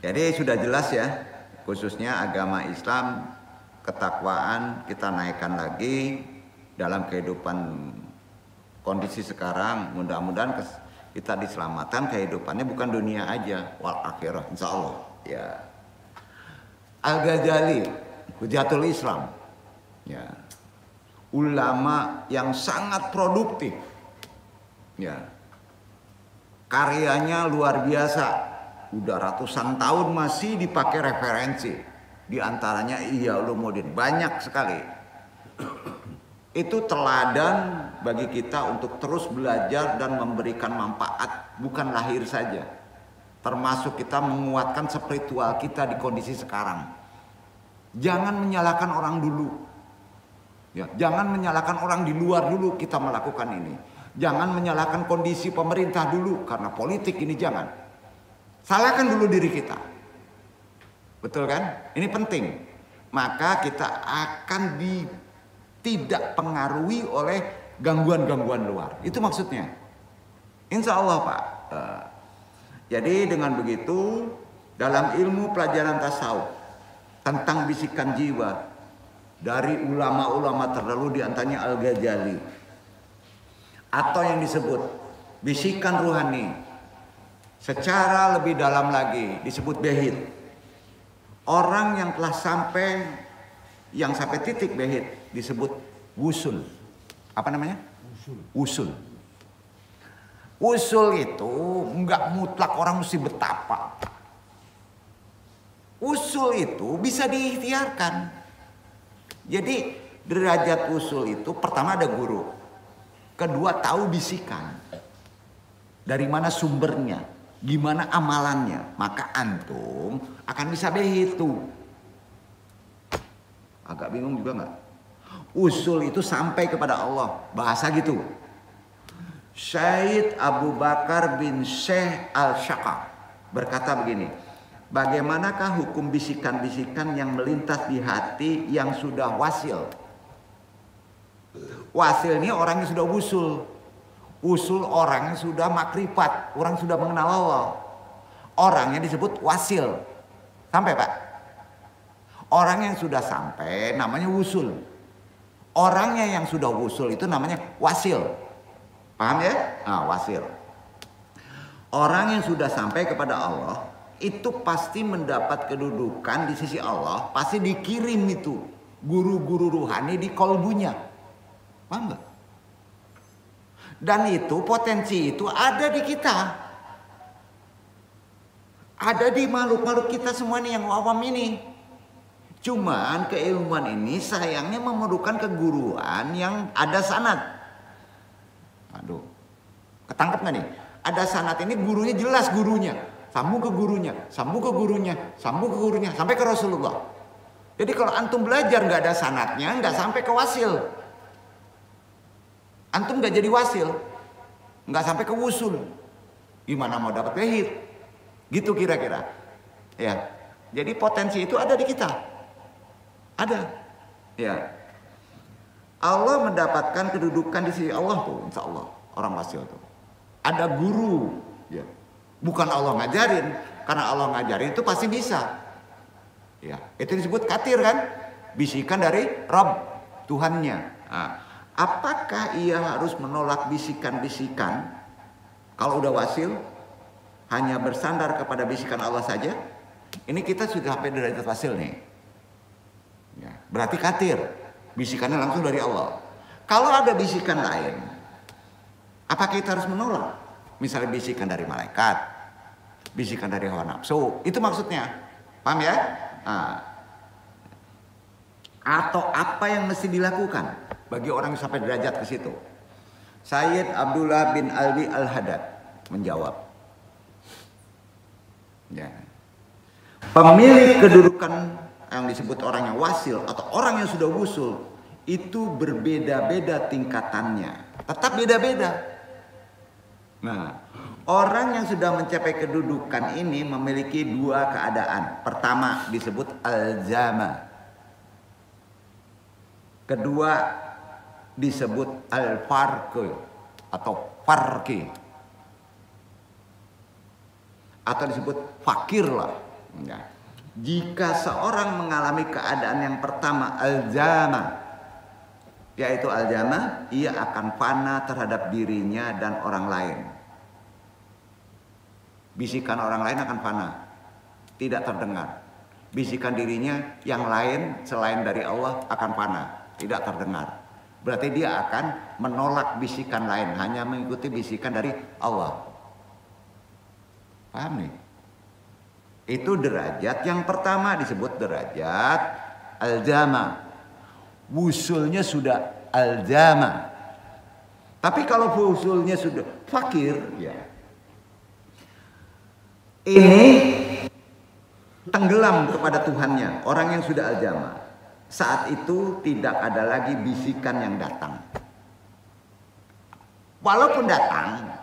Jadi sudah jelas ya. Khususnya agama Islam, ketakwaan kita naikkan lagi dalam kehidupan kondisi sekarang. Mudah-mudahan kita diselamatkan kehidupannya bukan dunia aja, wal akhirah insya Allah ya. Al-Ghazali, Hujatul Islam ya, ulama yang sangat produktif ya, karyanya luar biasa. Udah ratusan tahun masih dipakai referensi. Di antaranya Ihya Ulumuddin, banyak sekali. Itu teladan bagi kita untuk terus belajar dan memberikan manfaat, bukan lahir saja. Termasuk kita menguatkan spiritual kita di kondisi sekarang. Jangan menyalahkan orang dulu. Ya, jangan menyalahkan orang di luar dulu kita melakukan ini. Jangan menyalahkan kondisi pemerintah dulu karena politik ini, jangan. Salahkan dulu diri kita. Betul kan? Ini penting. Maka kita akan tidak pengaruhi oleh gangguan-gangguan luar. Itu maksudnya. Insya Allah Pak. Jadi dengan begitu, dalam ilmu pelajaran tasawuf tentang bisikan jiwa dari ulama-ulama terdahulu, diantaranya Al-Ghazali, atau yang disebut bisikan ruhani, secara lebih dalam lagi disebut behit. Orang yang telah sampai titik behit disebut wusul. Apa namanya? Usul. Usul itu enggak mutlak orang mesti betapa. Usul itu bisa diikhtiarkan. Jadi derajat usul itu pertama ada guru, kedua tahu bisikan, dari mana sumbernya, gimana amalannya, maka antum akan bisa behit tuh. Agak bingung juga nggak? Usul itu sampai kepada Allah, bahasa gitu. Syed Abu Bakar bin Syekh Al-Syaqa berkata begini, bagaimanakah hukum bisikan-bisikan yang melintas di hati yang sudah wasil? Wasil ini orang yang sudah usul. Usul orang yang sudah makrifat, orang sudah mengenal Allah. Orangnya disebut wasil. Sampai Pak? Orang yang sudah sampai namanya usul. Orangnya yang sudah usul itu namanya wasil. Paham ya? Nah, wasil. Orang yang sudah sampai kepada Allah itu pasti mendapat kedudukan di sisi Allah, pasti dikirim itu guru-guru ruhani di kolbunya. Paham nggak? Dan itu potensi itu ada di kita. Ada di makhluk-makhluk kita semua nih yang awam ini. Cuman keilmuan ini sayangnya memerlukan keguruan yang ada sanad. Aduh, ketangkep nggak nih? Ada sanad ini gurunya jelas gurunya. Sambung ke gurunya, sambung ke gurunya, sambung ke gurunya, sampai ke Rasulullah. Jadi kalau antum belajar nggak ada sanadnya, nggak sampai ke wasil. Antum nggak jadi wasil, nggak sampai ke wusul. Gimana mau dapat wahid? Gitu kira-kira. Ya, jadi potensi itu ada di kita. Ada. Ya. Allah mendapatkan kedudukan di sisi Allah tuh, insya Allah orang wasil tuh. Ada guru, ya. Bukan Allah ngajarin, karena Allah ngajarin itu pasti bisa. Ya, itu disebut katir kan? Bisikan dari Rabb, Tuhannya. Nah, apakah ia harus menolak bisikan-bisikan kalau udah wasil? Hanya bersandar kepada bisikan Allah saja? Ini kita sudah sampai derajat wasil nih. Ya, berarti katir, bisikannya langsung dari Allah. Kalau ada bisikan lain, apakah kita harus menolak? Misalnya bisikan dari malaikat, bisikan dari hawa nafsu, itu maksudnya, paham ya? Nah, atau apa yang mesti dilakukan bagi orang yang sampai derajat ke situ? Sayyid Abdullah bin Alwi Al-Haddad menjawab, ya. Pemilik kedudukan yang disebut orang yang wasil atau orang yang sudah wusul itu berbeda-beda tingkatannya, tetap beda-beda. Nah, orang yang sudah mencapai kedudukan ini memiliki dua keadaan. Pertama disebut al-jama. Kedua disebut al-farqi atau farqi. Atau disebut fakir lah. Nah, jika seorang mengalami keadaan yang pertama al-jama, yaitu al-jama, ia akan fana terhadap dirinya dan orang lain. Bisikan orang lain akan fana, tidak terdengar. Bisikan dirinya yang lain selain dari Allah akan fana, tidak terdengar. Berarti dia akan menolak bisikan lain, hanya mengikuti bisikan dari Allah. Paham nih? Itu derajat yang pertama disebut derajat al-jama. Wusulnya sudah al-jama. Tapi kalau wusulnya sudah fakir, ya. Ini tenggelam kepada Tuhannya, orang yang sudah al-jama. Saat itu tidak ada lagi bisikan yang datang. Walaupun datang,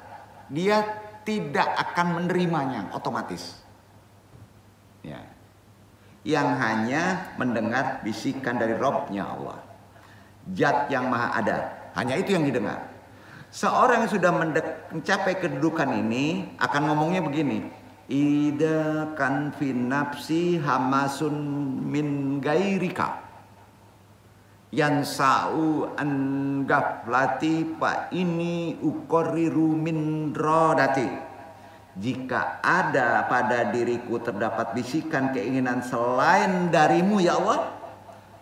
dia tidak akan menerimanya otomatis. Ya. Yang hanya mendengar bisikan dari Rabb-nya Allah, Zat yang maha ada, hanya itu yang didengar. Seorang yang sudah mencapai kedudukan ini akan ngomongnya begini, ida kan fi nafsi hamasun min gairika yansa'u an gaflati fa ini uqarriru min radati. Jika ada pada diriku terdapat bisikan keinginan selain darimu ya Allah,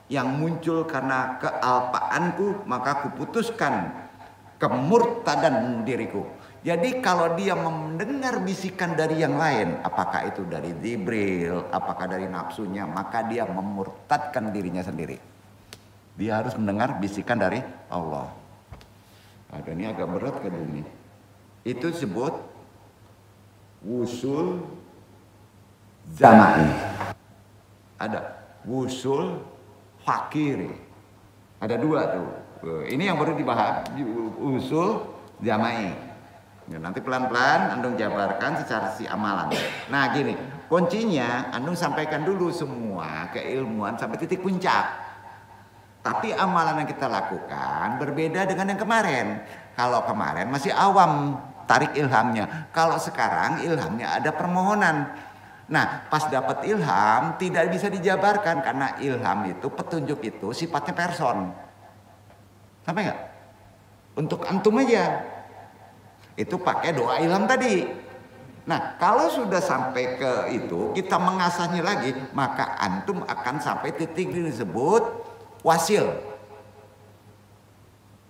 yang muncul karena kealpaanku, maka kuputuskan kemurtadan diriku. Jadi kalau dia mendengar bisikan dari yang lain, apakah itu dari Jibril, apakah dari nafsunya, maka dia memurtadkan dirinya sendiri. Dia harus mendengar bisikan dari Allah. Ada ini agak berat kan ini. Itu disebut wusul zamani. Ada wusul fakiri. Ada dua tuh. Ini yang baru dibahas, usul zamai. Ya, nanti pelan-pelan Andung jabarkan secara si amalan. Nah gini, kuncinya Andung sampaikan dulu semua keilmuan sampai titik puncak. Tapi amalan yang kita lakukan berbeda dengan yang kemarin. Kalau kemarin masih awam tarik ilhamnya. Kalau sekarang ilhamnya ada permohonan. Nah pas dapat ilham tidak bisa dijabarkan karena ilham itu, petunjuk itu sifatnya person. Sampai nggak? Untuk antum aja. Itu pakai doa ilham tadi. Nah, kalau sudah sampai ke itu, kita mengasahnya lagi, maka antum akan sampai titik disebut wasil.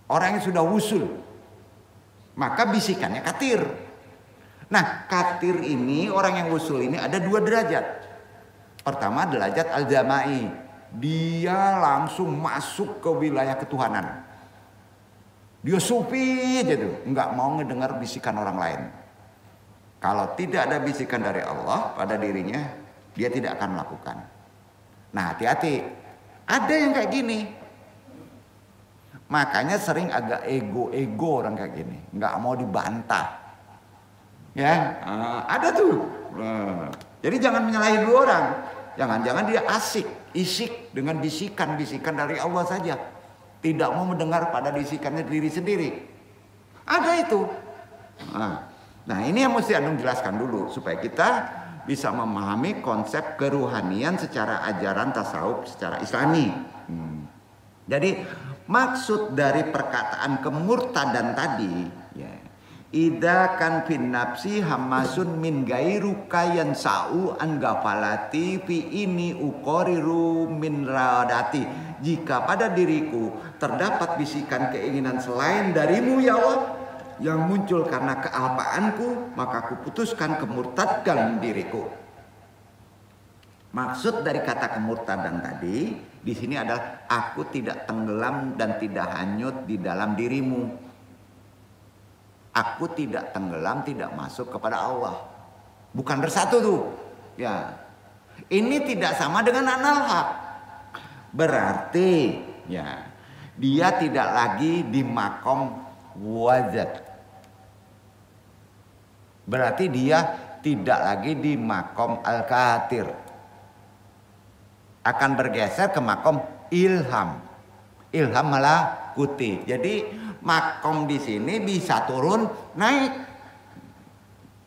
Orang yang sudah wusul, maka bisikannya katir. Nah, katir ini, orang yang wusul ini ada 2 derajat. Pertama, derajat al-jamai. Dia langsung masuk ke wilayah ketuhanan. Dia sufi aja tuh, nggak mau ngedengar bisikan orang lain. Kalau tidak ada bisikan dari Allah pada dirinya, dia tidak akan melakukan. Nah, hati-hati. Ada yang kayak gini. Makanya sering agak ego orang kayak gini, nggak mau dibantah. Ya, ada tuh. Jadi jangan menyalahi 2 orang. Jangan-jangan dia isik dengan bisikan-bisikan dari Allah saja. Tidak mau mendengar pada bisikannya diri sendiri. Ada itu. Nah, ini yang mesti antum jelaskan dulu supaya kita bisa memahami konsep keruhanian secara ajaran tasawuf secara Islami. Jadi maksud dari perkataan kemurtadan tadi, ya, idza kan fin nafsi hamasun min gairu kayan sa'u an gafalati fi ini uqariru min radati. Jika pada diriku terdapat bisikan keinginan selain darimu ya Allah yang muncul karena kealpaanku, maka aku putuskan kemurtadan diriku. Maksud dari kata kemurtadan tadi di sini adalah aku tidak tenggelam dan tidak hanyut di dalam dirimu. Aku tidak tenggelam, tidak masuk kepada Allah. Bukan bersatu tuh. Ya. Ini tidak sama dengan anal haq. Berarti ya, dia tidak lagi di makom wajad. Berarti dia tidak lagi di makom al-katir. Akan bergeser ke makom ilham. Ilham malah kuti. Jadi makom di sini bisa turun naik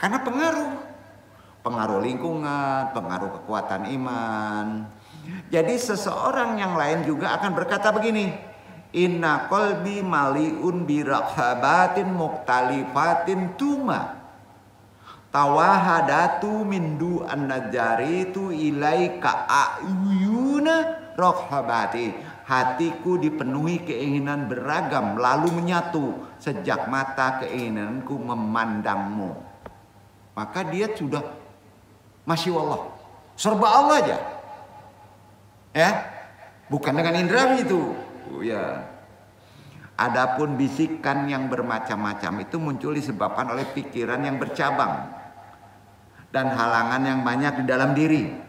karena pengaruh lingkungan, pengaruh kekuatan iman. Jadi seseorang yang lain juga akan berkata begini, inna qalbi maliun birahhabatin muktalifatin tuma tawahadatu mindu an-najaritu ilaika ayuna rahhabati. Hatiku dipenuhi keinginan beragam lalu menyatu sejak mata keinginanku memandangmu. Maka dia sudah Masya Allah, serba Allah aja. Ya, bukan dengan indra itu. Ya. Adapun bisikan yang bermacam-macam itu muncul disebabkan oleh pikiran yang bercabang dan halangan yang banyak di dalam diri.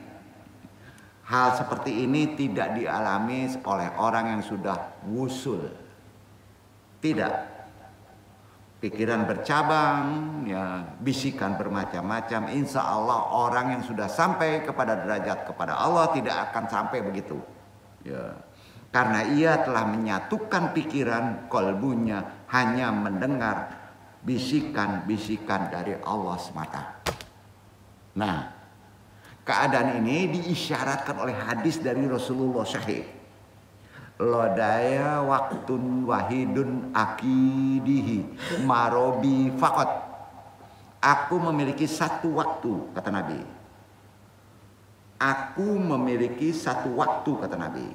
Hal seperti ini tidak dialami oleh orang yang sudah wusul. Tidak. Pikiran bercabang, ya, bisikan bermacam-macam. Insya Allah orang yang sudah sampai kepada derajat kepada Allah tidak akan sampai begitu. Ya. Karena ia telah menyatukan pikiran kolbunya hanya mendengar bisikan-bisikan dari Allah semata. Nah, keadaan ini diisyaratkan oleh hadis dari Rasulullah Sahih. Lodaya waktun wahidun akidihi marobi fakot. Aku memiliki satu waktu, kata Nabi. Aku memiliki satu waktu, kata Nabi,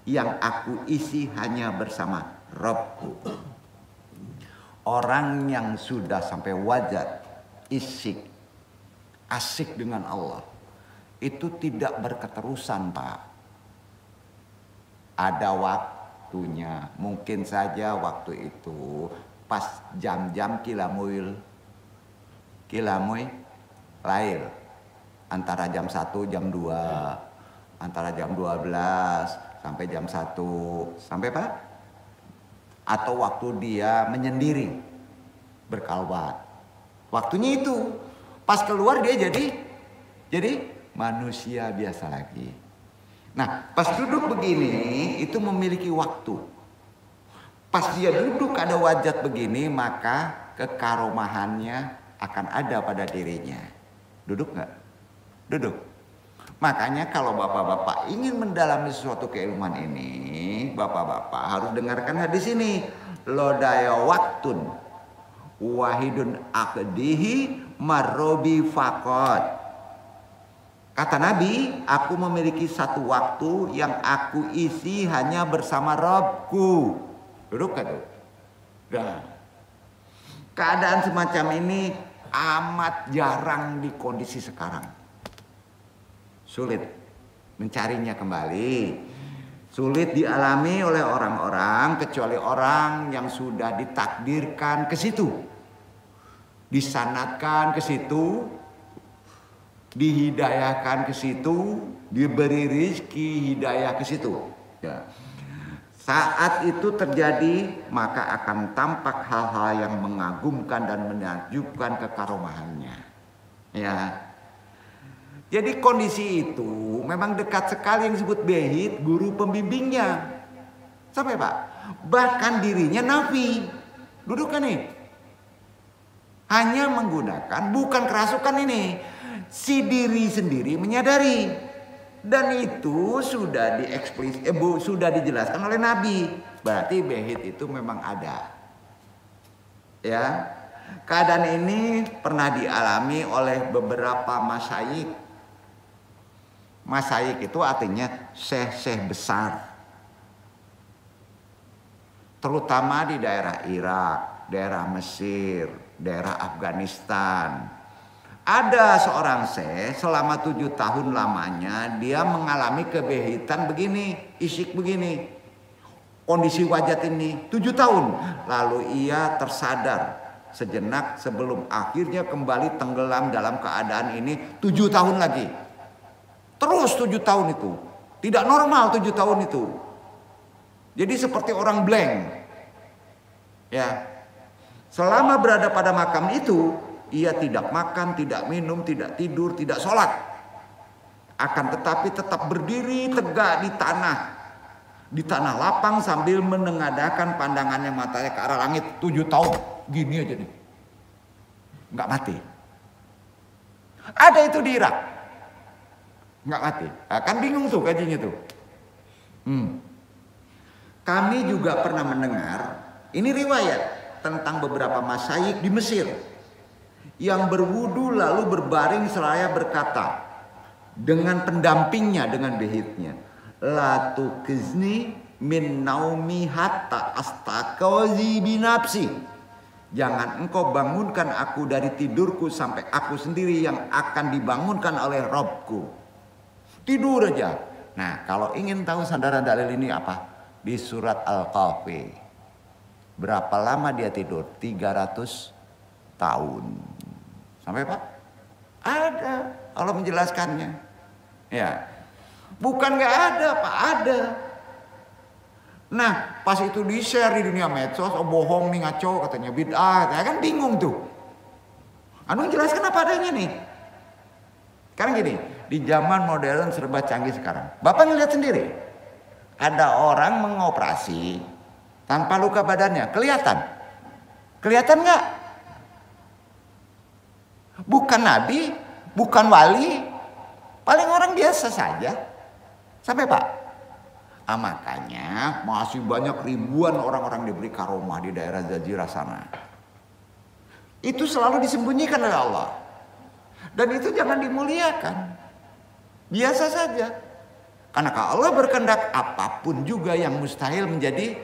yang aku isi hanya bersama Rabbku. Orang yang sudah sampai wajad, asik dengan Allah, itu tidak berketerusan, Pak. Ada waktunya. Mungkin saja waktu itu pas jam-jam kilamuy lail. Antara jam 1, jam 2. Antara jam 12 sampai jam 1. Sampai Pak? Atau waktu dia menyendiri berkalwat. Waktunya itu. Pas keluar dia jadi manusia biasa lagi. Nah, pas duduk begini itu memiliki waktu. Pas dia duduk ada wajat begini, maka kekaromahannya akan ada pada dirinya. Duduk nggak? Duduk. Makanya kalau bapak-bapak ingin mendalami sesuatu keilmuan ini, bapak-bapak harus dengarkan hadis ini. Lodaya waktun wahidun aqdihi marrobi faqat. Kata Nabi, aku memiliki satu waktu yang aku isi hanya bersama Robku. Duduk kan? Nah, keadaan semacam ini amat jarang di kondisi sekarang. Sulit mencarinya kembali. Sulit dialami oleh orang-orang kecuali orang yang sudah ditakdirkan ke situ. Disanatkan ke situ, dihidayahkan ke situ, diberi rizki hidayah ke situ. Ya. Saat itu terjadi, maka akan tampak hal-hal yang mengagumkan dan menakjubkan kekaromahannya. Ya. Jadi kondisi itu memang dekat sekali yang disebut Behit, guru pembimbingnya. Sampai Pak, bahkan dirinya Nabi. Duduk kan nih. Hanya menggunakan, bukan kerasukan ini. Si diri sendiri menyadari. Dan itu sudah sudah dijelaskan oleh Nabi. Berarti Behit itu memang ada. Ya. Keadaan ini pernah dialami oleh beberapa masyayikh. Masyayikh itu artinya syekh-syekh besar. Terutama di daerah Irak, daerah Mesir, daerah Afghanistan. Ada seorang syekh selama 7 tahun lamanya dia mengalami kebehitan begini, isik begini. Kondisi wajat ini 7 tahun. Lalu ia tersadar sejenak sebelum akhirnya kembali tenggelam dalam keadaan ini 7 tahun lagi. Terus 7 tahun itu. Tidak normal 7 tahun itu. Jadi seperti orang blank. Ya. Selama berada pada makam itu, ia tidak makan, tidak minum, tidak tidur, tidak sholat. Akan tetapi tetap berdiri tegak di tanah. Di tanah lapang sambil menengadakan pandangannya matanya ke arah langit. 7 tahun. Gini aja nih. Nggak mati. Ada itu di Irak. Nggak mati. Kan bingung tuh kajinya tuh. Kami juga pernah mendengar, ini riwayat tentang beberapa masyayikh di Mesir yang berwudu lalu berbaring seraya berkata dengan pendampingnya, dengan behitnya, la tukizni min naumi hatta astaqazi binafsi. Jangan engkau bangunkan aku dari tidurku sampai aku sendiri yang akan dibangunkan oleh Robku. Tidur aja. Nah, kalau ingin tahu sandaran dalil ini apa? Di surat Al-Kahfi. Berapa lama dia tidur? 300 tahun. Sampai Pak? Ada. Allah menjelaskannya. Ya. Bukan nggak ada, Pak, ada. Nah, pas itu di-share di dunia medsos, oh bohong nih, ngaco, katanya bid'ah. Ya kan bingung tuh. Anu jelaskan apa adanya nih. Sekarang gini, di zaman modern serba canggih sekarang. Bapak ngeliat sendiri. Ada orang mengoperasi tanpa luka badannya. Kelihatan? Kelihatan nggak? Bukan nabi, bukan wali. Paling orang biasa saja. Sampai Pak? Makanya masih banyak ribuan orang-orang diberi karomah di daerah Jazirah sana. Itu selalu disembunyikan oleh Allah. Dan itu jangan dimuliakan. Biasa saja. Karena kalau Allah berkehendak, apapun juga yang mustahil menjadi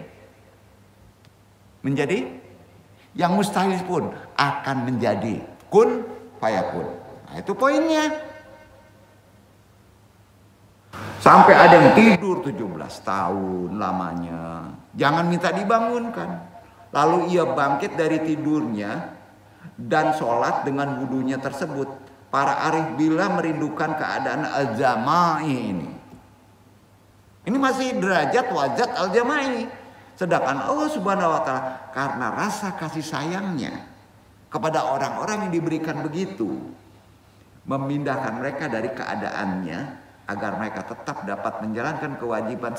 yang mustahil pun akan menjadi kun fayakun. Nah, itu poinnya. Sampai ada yang tidur 17 tahun lamanya. Jangan minta dibangunkan. Lalu ia bangkit dari tidurnya dan sholat dengan wudunya tersebut. Para arif bila merindukan keadaan al-jama'i ini. Ini masih derajat wajat al-jama'i. Sedangkan Allah Subhanahu wa ta'ala karena rasa kasih sayangnya kepada orang-orang yang diberikan begitu, memindahkan mereka dari keadaannya agar mereka tetap dapat menjalankan kewajiban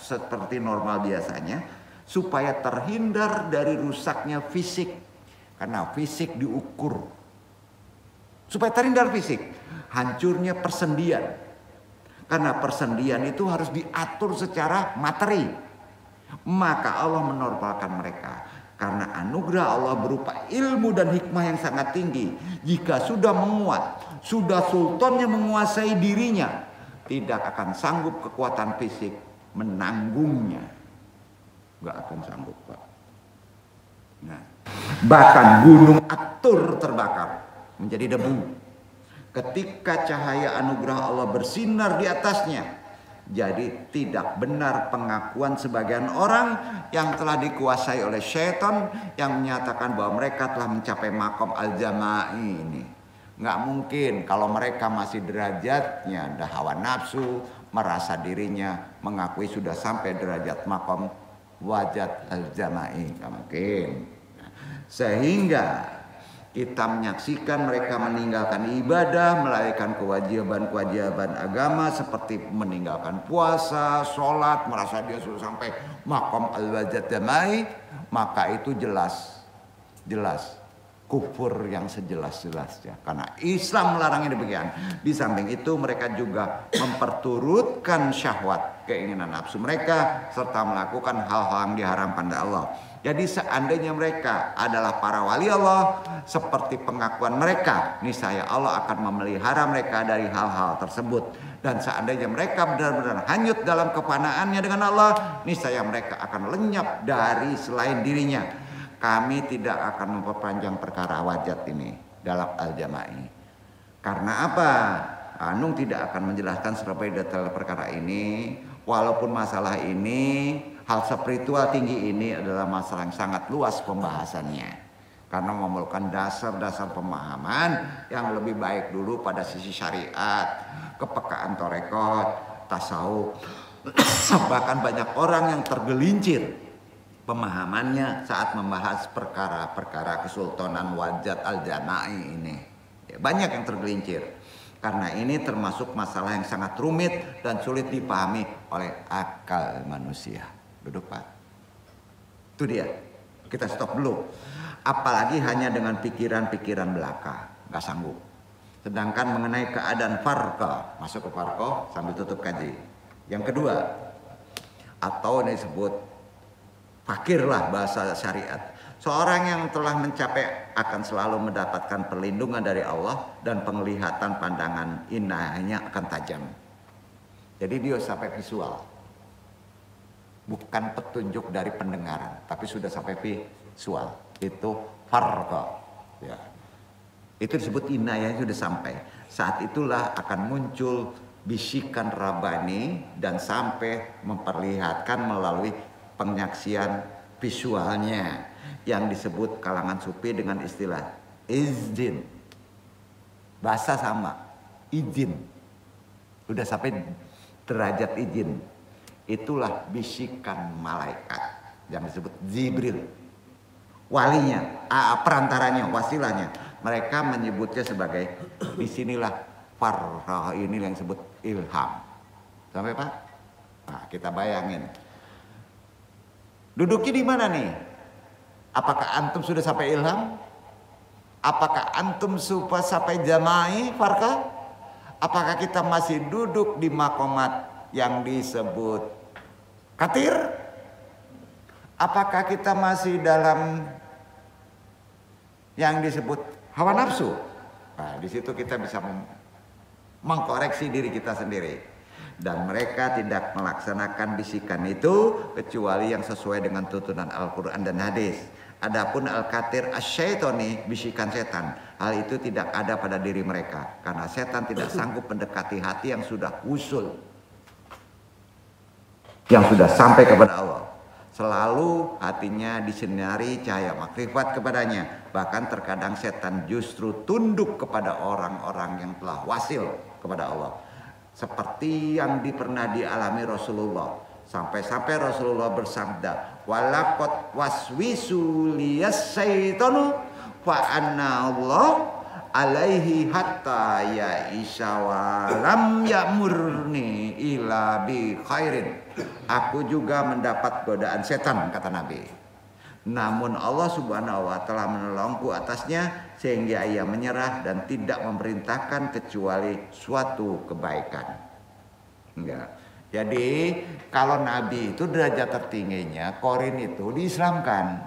seperti normal biasanya, supaya terhindar dari rusaknya fisik. Karena fisik diukur. Supaya terhindar fisik, hancurnya persendian. Karena persendian itu harus diatur secara materi. Maka Allah menormalkan mereka. Karena anugerah Allah berupa ilmu dan hikmah yang sangat tinggi. Jika sudah menguat, sudah sultannya menguasai dirinya, tidak akan sanggup kekuatan fisik menanggungnya. Gak akan sanggup, Pak. Nah, bahkan gunung At-Tur terbakar menjadi debu ketika cahaya anugerah Allah bersinar di atasnya. Jadi tidak benar pengakuan sebagian orang yang telah dikuasai oleh syaitan yang menyatakan bahwa mereka telah mencapai maqam al-jama'i ini. Nggak mungkin kalau mereka masih derajatnya dah hawa nafsu, merasa dirinya mengakui sudah sampai derajat maqam wajat al-jama'i. Nggak mungkin. Sehingga kita menyaksikan mereka meninggalkan ibadah, melalaikan kewajiban-kewajiban agama seperti meninggalkan puasa, sholat, merasa dia sudah sampai maqam al-wajat jamai, maka itu jelas kufur yang sejelas-jelasnya. Karena Islam melarangnya demikian. Di samping itu mereka juga memperturutkan syahwat, keinginan nafsu mereka, serta melakukan hal-hal yang diharamkan oleh Allah. Jadi seandainya mereka adalah para wali Allah, seperti pengakuan mereka, niscaya Allah akan memelihara mereka dari hal-hal tersebut. Dan seandainya mereka benar-benar hanyut dalam kefanaannya dengan Allah, niscaya mereka akan lenyap dari selain dirinya. Kami tidak akan memperpanjang perkara wajat ini dalam al-jama'i. Karena apa? Anung tidak akan menjelaskan seberapa detail perkara ini. Walaupun masalah ini, hal spiritual tinggi ini adalah masalah yang sangat luas pembahasannya. Karena memerlukan dasar-dasar pemahaman yang lebih baik dulu pada sisi syariat, kepekaan torekot, tasawuf. Bahkan banyak orang yang tergelincir pemahamannya saat membahas perkara-perkara kesultanan wajat al-jama'i ini. Ya, banyak yang tergelincir. Karena ini termasuk masalah yang sangat rumit dan sulit dipahami oleh akal manusia. Duduk, Pak. Itu dia. Kita stop dulu. Apalagi hanya dengan pikiran-pikiran belaka. Gak sanggup. Sedangkan mengenai keadaan farqa. Masuk ke farqa sambil tutup kaji. Yang kedua. Atau ini disebut fakir lah bahasa syariat. Seorang yang telah mencapai akan selalu mendapatkan perlindungan dari Allah dan penglihatan pandangan indahnya akan tajam. Jadi dia sampai visual. Bukan petunjuk dari pendengaran, tapi sudah sampai visual. Itu farqa. Ya. Itu disebut inayahnya sudah sampai. Saat itulah akan muncul bisikan Rabbani dan sampai memperlihatkan melalui penyaksian visualnya yang disebut kalangan sufi dengan istilah izin. Bahasa sama, izin. Udah sampai derajat izin. Itulah bisikan malaikat yang disebut Jibril. Walinya, perantaranya, wasilahnya. Mereka menyebutnya sebagai disinilah farha ini yang disebut ilham. Sampai Pak? Nah, kita bayangin. Duduknya di mana nih? Apakah antum sudah sampai ilham? Apakah antum sudah sampai jama'i farqa? Apakah kita masih duduk di makomat yang disebut katir? Apakah kita masih dalam yang disebut hawa nafsu? Nah, di situ kita bisa mengkoreksi diri kita sendiri. Dan mereka tidak melaksanakan bisikan itu kecuali yang sesuai dengan tuntunan Al-Quran dan hadis. Adapun al-katir asyaitoni, bisikan setan, hal itu tidak ada pada diri mereka. Karena setan tidak sanggup mendekati hati yang sudah usul, yang sudah sampai kepada Allah. Selalu hatinya disinari cahaya makrifat kepadanya. Bahkan terkadang setan justru tunduk kepada orang-orang yang telah wasil kepada Allah. Seperti yang pernah dialami Rasulullah. Sampai-sampai Rasulullah bersabda, walaqad waswisu liyas syaitanu fa anna Allah alaihi hatta ya isya wa lam ya'murni ila bi khairin. Aku juga mendapat godaan setan, kata Nabi. Namun Allah subhanahu wa ta'ala menolongku atasnya sehingga ia menyerah dan tidak memerintahkan kecuali suatu kebaikan. Enggak. Jadi kalau Nabi itu derajat tertingginya, Qorin itu diislamkan.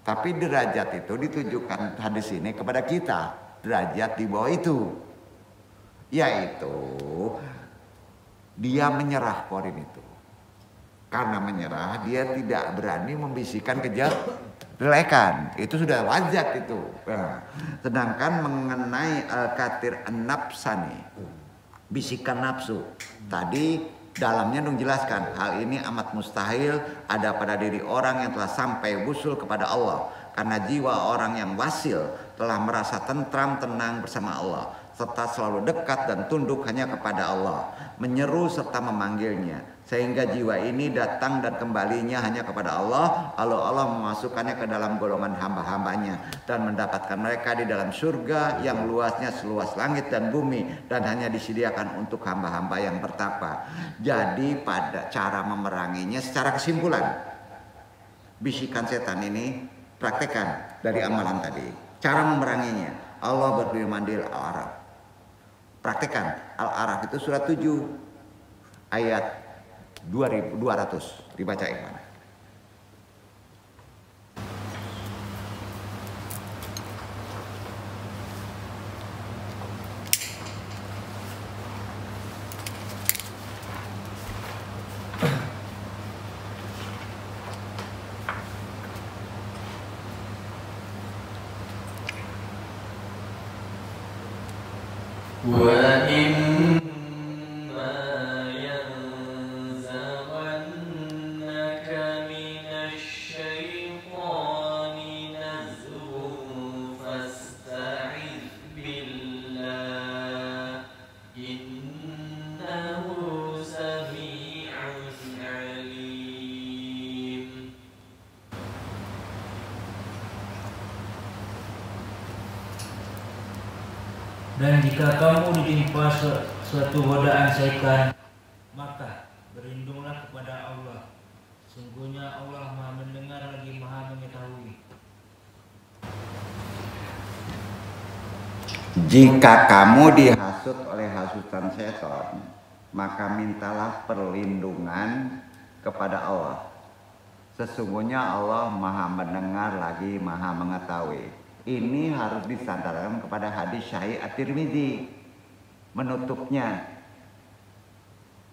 Tapi derajat itu ditujukan hadis ini kepada kita. Derajat di bawah itu. Yaitu dia menyerah poin itu. Karena menyerah dia tidak berani membisikkan kejelekan. Itu sudah wajat itu. Nah, sedangkan mengenai al-katir an-nafsani, bisikan nafsu. Tadi dalamnya dong jelaskan hal ini amat mustahil ada pada diri orang yang telah sampai wusul kepada Allah, karena jiwa orang yang wasil telah merasa tentram tenang bersama Allah serta selalu dekat dan tunduk hanya kepada Allah, menyeru serta memanggilnya, sehingga jiwa ini datang dan kembalinya hanya kepada Allah, lalu Allah memasukkannya ke dalam golongan hamba-hambanya dan mendapatkan mereka di dalam surga yang luasnya seluas langit dan bumi dan hanya disediakan untuk hamba-hamba yang bertakwa. Jadi pada cara memeranginya secara kesimpulan, bisikan setan ini praktekkan dari amalan tadi. Cara memeranginya, Allah berfirman di Al-A'raf. Praktekkan Al-A'raf itu surat 7 ayat 200 dibaca Ikhwan. Dan jika kamu ditimpa suatu godaan syaitan, maka berlindunglah kepada Allah. Sungguhnya Allah Maha mendengar lagi Maha mengetahui. Jika kamu dihasut oleh hasutan setan, maka mintalah perlindungan kepada Allah. Sesungguhnya Allah Maha mendengar lagi Maha mengetahui. Ini harus disandarkan kepada hadis Sahih At-Tirmidzi menutupnya.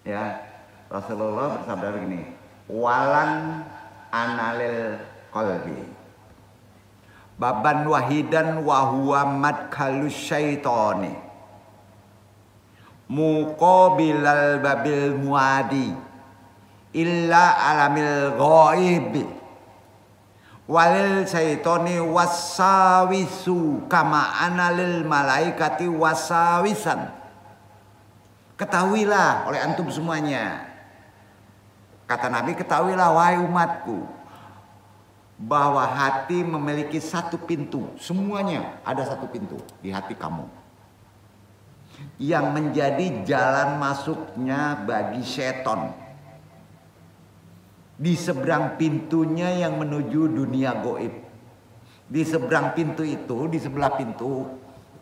Ya, Rasulullah bersabda begini, walan analil qalbi baban wahidan wa huwa madkhalus syaitani muqabilal babil muadi illa alamil ghaibi walil syaitani wasawisu kama analil malaikati wasawisan. Ketahuilah oleh antum semuanya, kata Nabi, ketahuilah wahai umatku, bahwa hati memiliki satu pintu. Semuanya ada satu pintu di hati kamu yang menjadi jalan masuknya bagi setan. Di seberang pintunya yang menuju dunia goib. Di seberang pintu itu, di sebelah pintu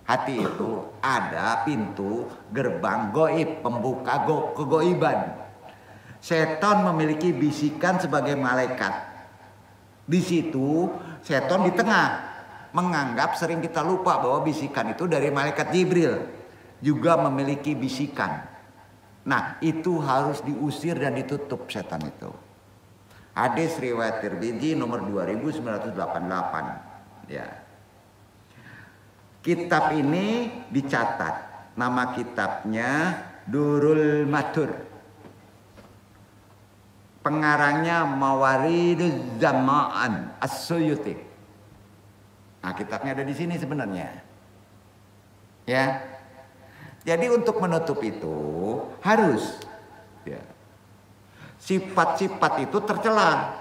hati itu ada pintu gerbang goib, pembuka kegoiban. Setan memiliki bisikan sebagai malaikat. Di situ setan di tengah, menganggap, sering kita lupa bahwa bisikan itu dari malaikat Jibril juga memiliki bisikan. Nah, itu harus diusir dan ditutup setan itu. Hadis riwayat Tirmidzi nomor 2988. Ya. Kitab ini dicatat. Nama kitabnya Durul Matur. Pengarangnya Mawariduz Zama'an As-Suyuti. Nah, kitabnya ada di sini sebenarnya. Ya. Jadi untuk menutup itu harus, ya, sifat-sifat itu tercela,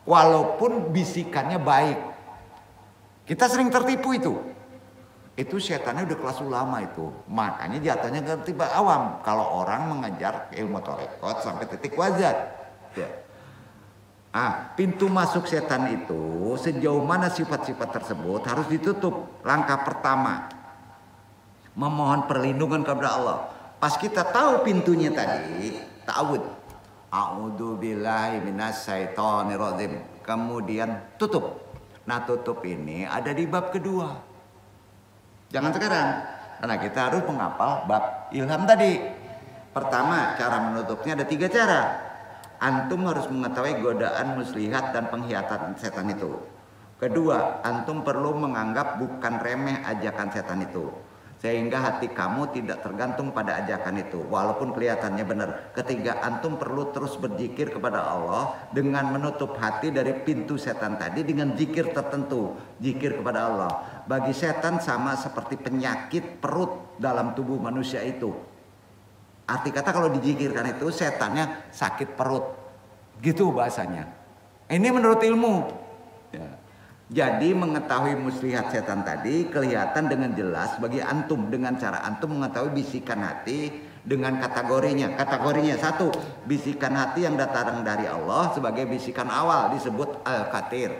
walaupun bisikannya baik. Kita sering tertipu itu. Itu setannya udah kelas ulama itu. Makanya jatuhnya ke tiba awam. Kalau orang mengejar ilmu tarekat sampai titik wazat. Ya. Pintu masuk setan itu sejauh mana sifat-sifat tersebut harus ditutup. Langkah pertama, memohon perlindungan kepada Allah. Pas kita tahu pintunya tadi, ta'awud. A'udzubillahi minasyaitonirrajim. Kemudian tutup. Nah tutup ini ada di bab kedua. Jangan sekarang, karena kita harus menghafal bab ilham tadi. Pertama, cara menutupnya ada 3 cara. Antum harus mengetahui godaan muslihat dan pengkhianatan setan itu. Kedua, antum perlu menganggap bukan remeh ajakan setan itu, sehingga hati kamu tidak tergantung pada ajakan itu, walaupun kelihatannya benar. Ketiga, antum perlu terus berzikir kepada Allah dengan menutup hati dari pintu setan tadi dengan zikir tertentu, zikir kepada Allah. Bagi setan sama seperti penyakit perut dalam tubuh manusia itu. Arti kata kalau dizikirkan itu setannya sakit perut, gitu bahasanya. Ini menurut ilmu. Ya. Jadi mengetahui muslihat setan tadi kelihatan dengan jelas bagi antum dengan cara antum mengetahui bisikan hati dengan kategorinya. Kategorinya 1, bisikan hati yang datang dari Allah sebagai bisikan awal disebut al-qatir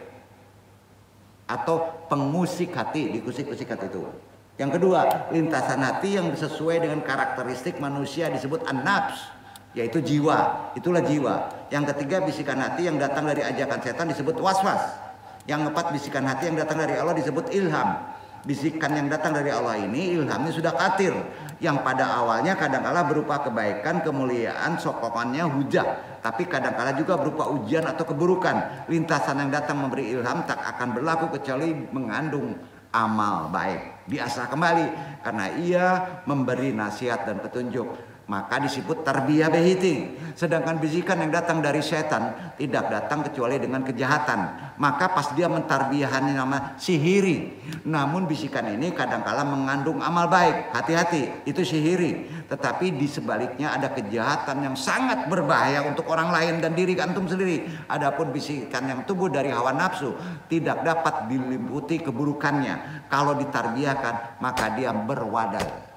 atau pengusik hati, dikusik-kusik hati itu. Yang kedua, lintasan hati yang sesuai dengan karakteristik manusia disebut an-nafs, yaitu jiwa, itulah jiwa. Yang ketiga, bisikan hati yang datang dari ajakan setan disebut waswas. Yang keempat, bisikan hati yang datang dari Allah disebut ilham. Bisikan yang datang dari Allah ini ilhamnya sudah qatir, yang pada awalnya kadangkala berupa kebaikan, kemuliaan, sokongannya hujah, tapi kadangkala juga berupa ujian atau keburukan. Lintasan yang datang memberi ilham tak akan berlaku kecuali mengandung amal baik, diasah kembali karena ia memberi nasihat dan petunjuk, maka disebut tarbiyah behiti. Sedangkan bisikan yang datang dari setan tidak datang kecuali dengan kejahatan, maka pas dia mentarbiyahannya nama sihiri. Namun bisikan ini kadangkala mengandung amal baik, hati-hati, itu sihiri. Tetapi di sebaliknya ada kejahatan yang sangat berbahaya untuk orang lain dan diri antum sendiri. Adapun bisikan yang tumbuh dari hawa nafsu tidak dapat diliputi keburukannya. Kalau ditarbiyahkan maka dia berwadal.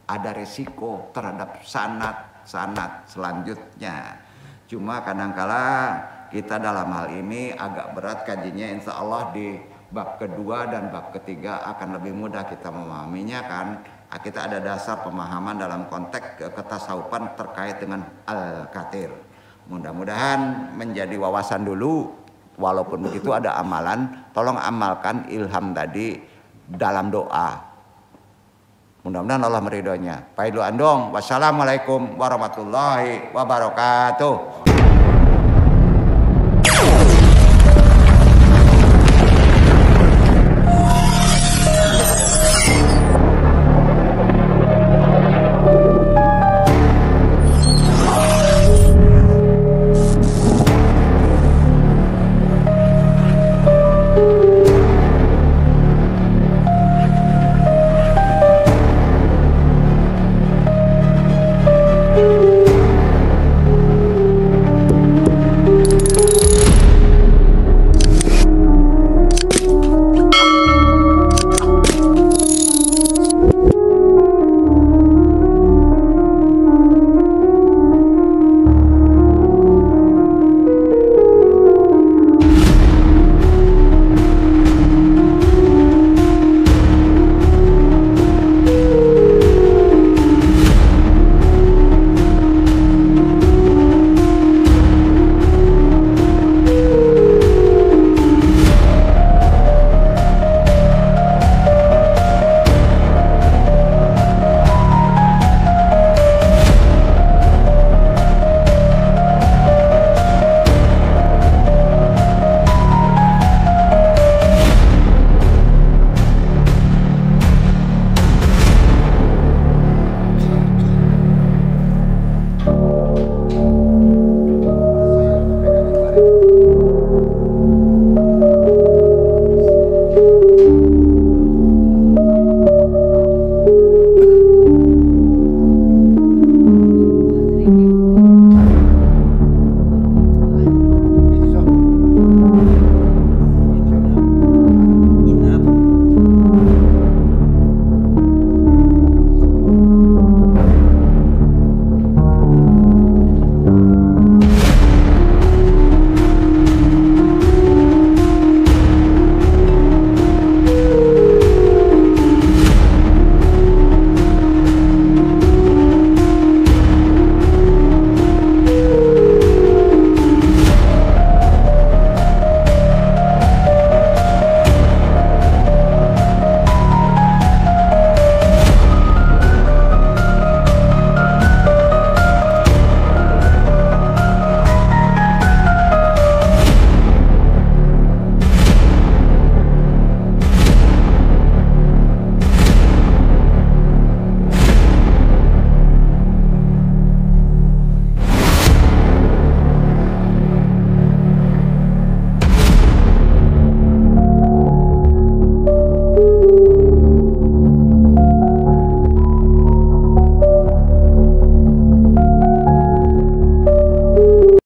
Ada resiko terhadap sanad selanjutnya. Cuma kadangkala kita dalam hal ini agak berat kajinya. Insya Allah di bab kedua dan bab ketiga akan lebih mudah kita memahaminya kan. Kita ada dasar pemahaman dalam konteks ketasawufan terkait dengan al-qatir. Mudah-mudahan menjadi wawasan dulu. Walaupun begitu ada amalan, tolong amalkan ilham tadi dalam doa. Mudah-mudahan Allah meridhoinya. Paidu andong. Wassalamualaikum warahmatullahi wabarakatuh.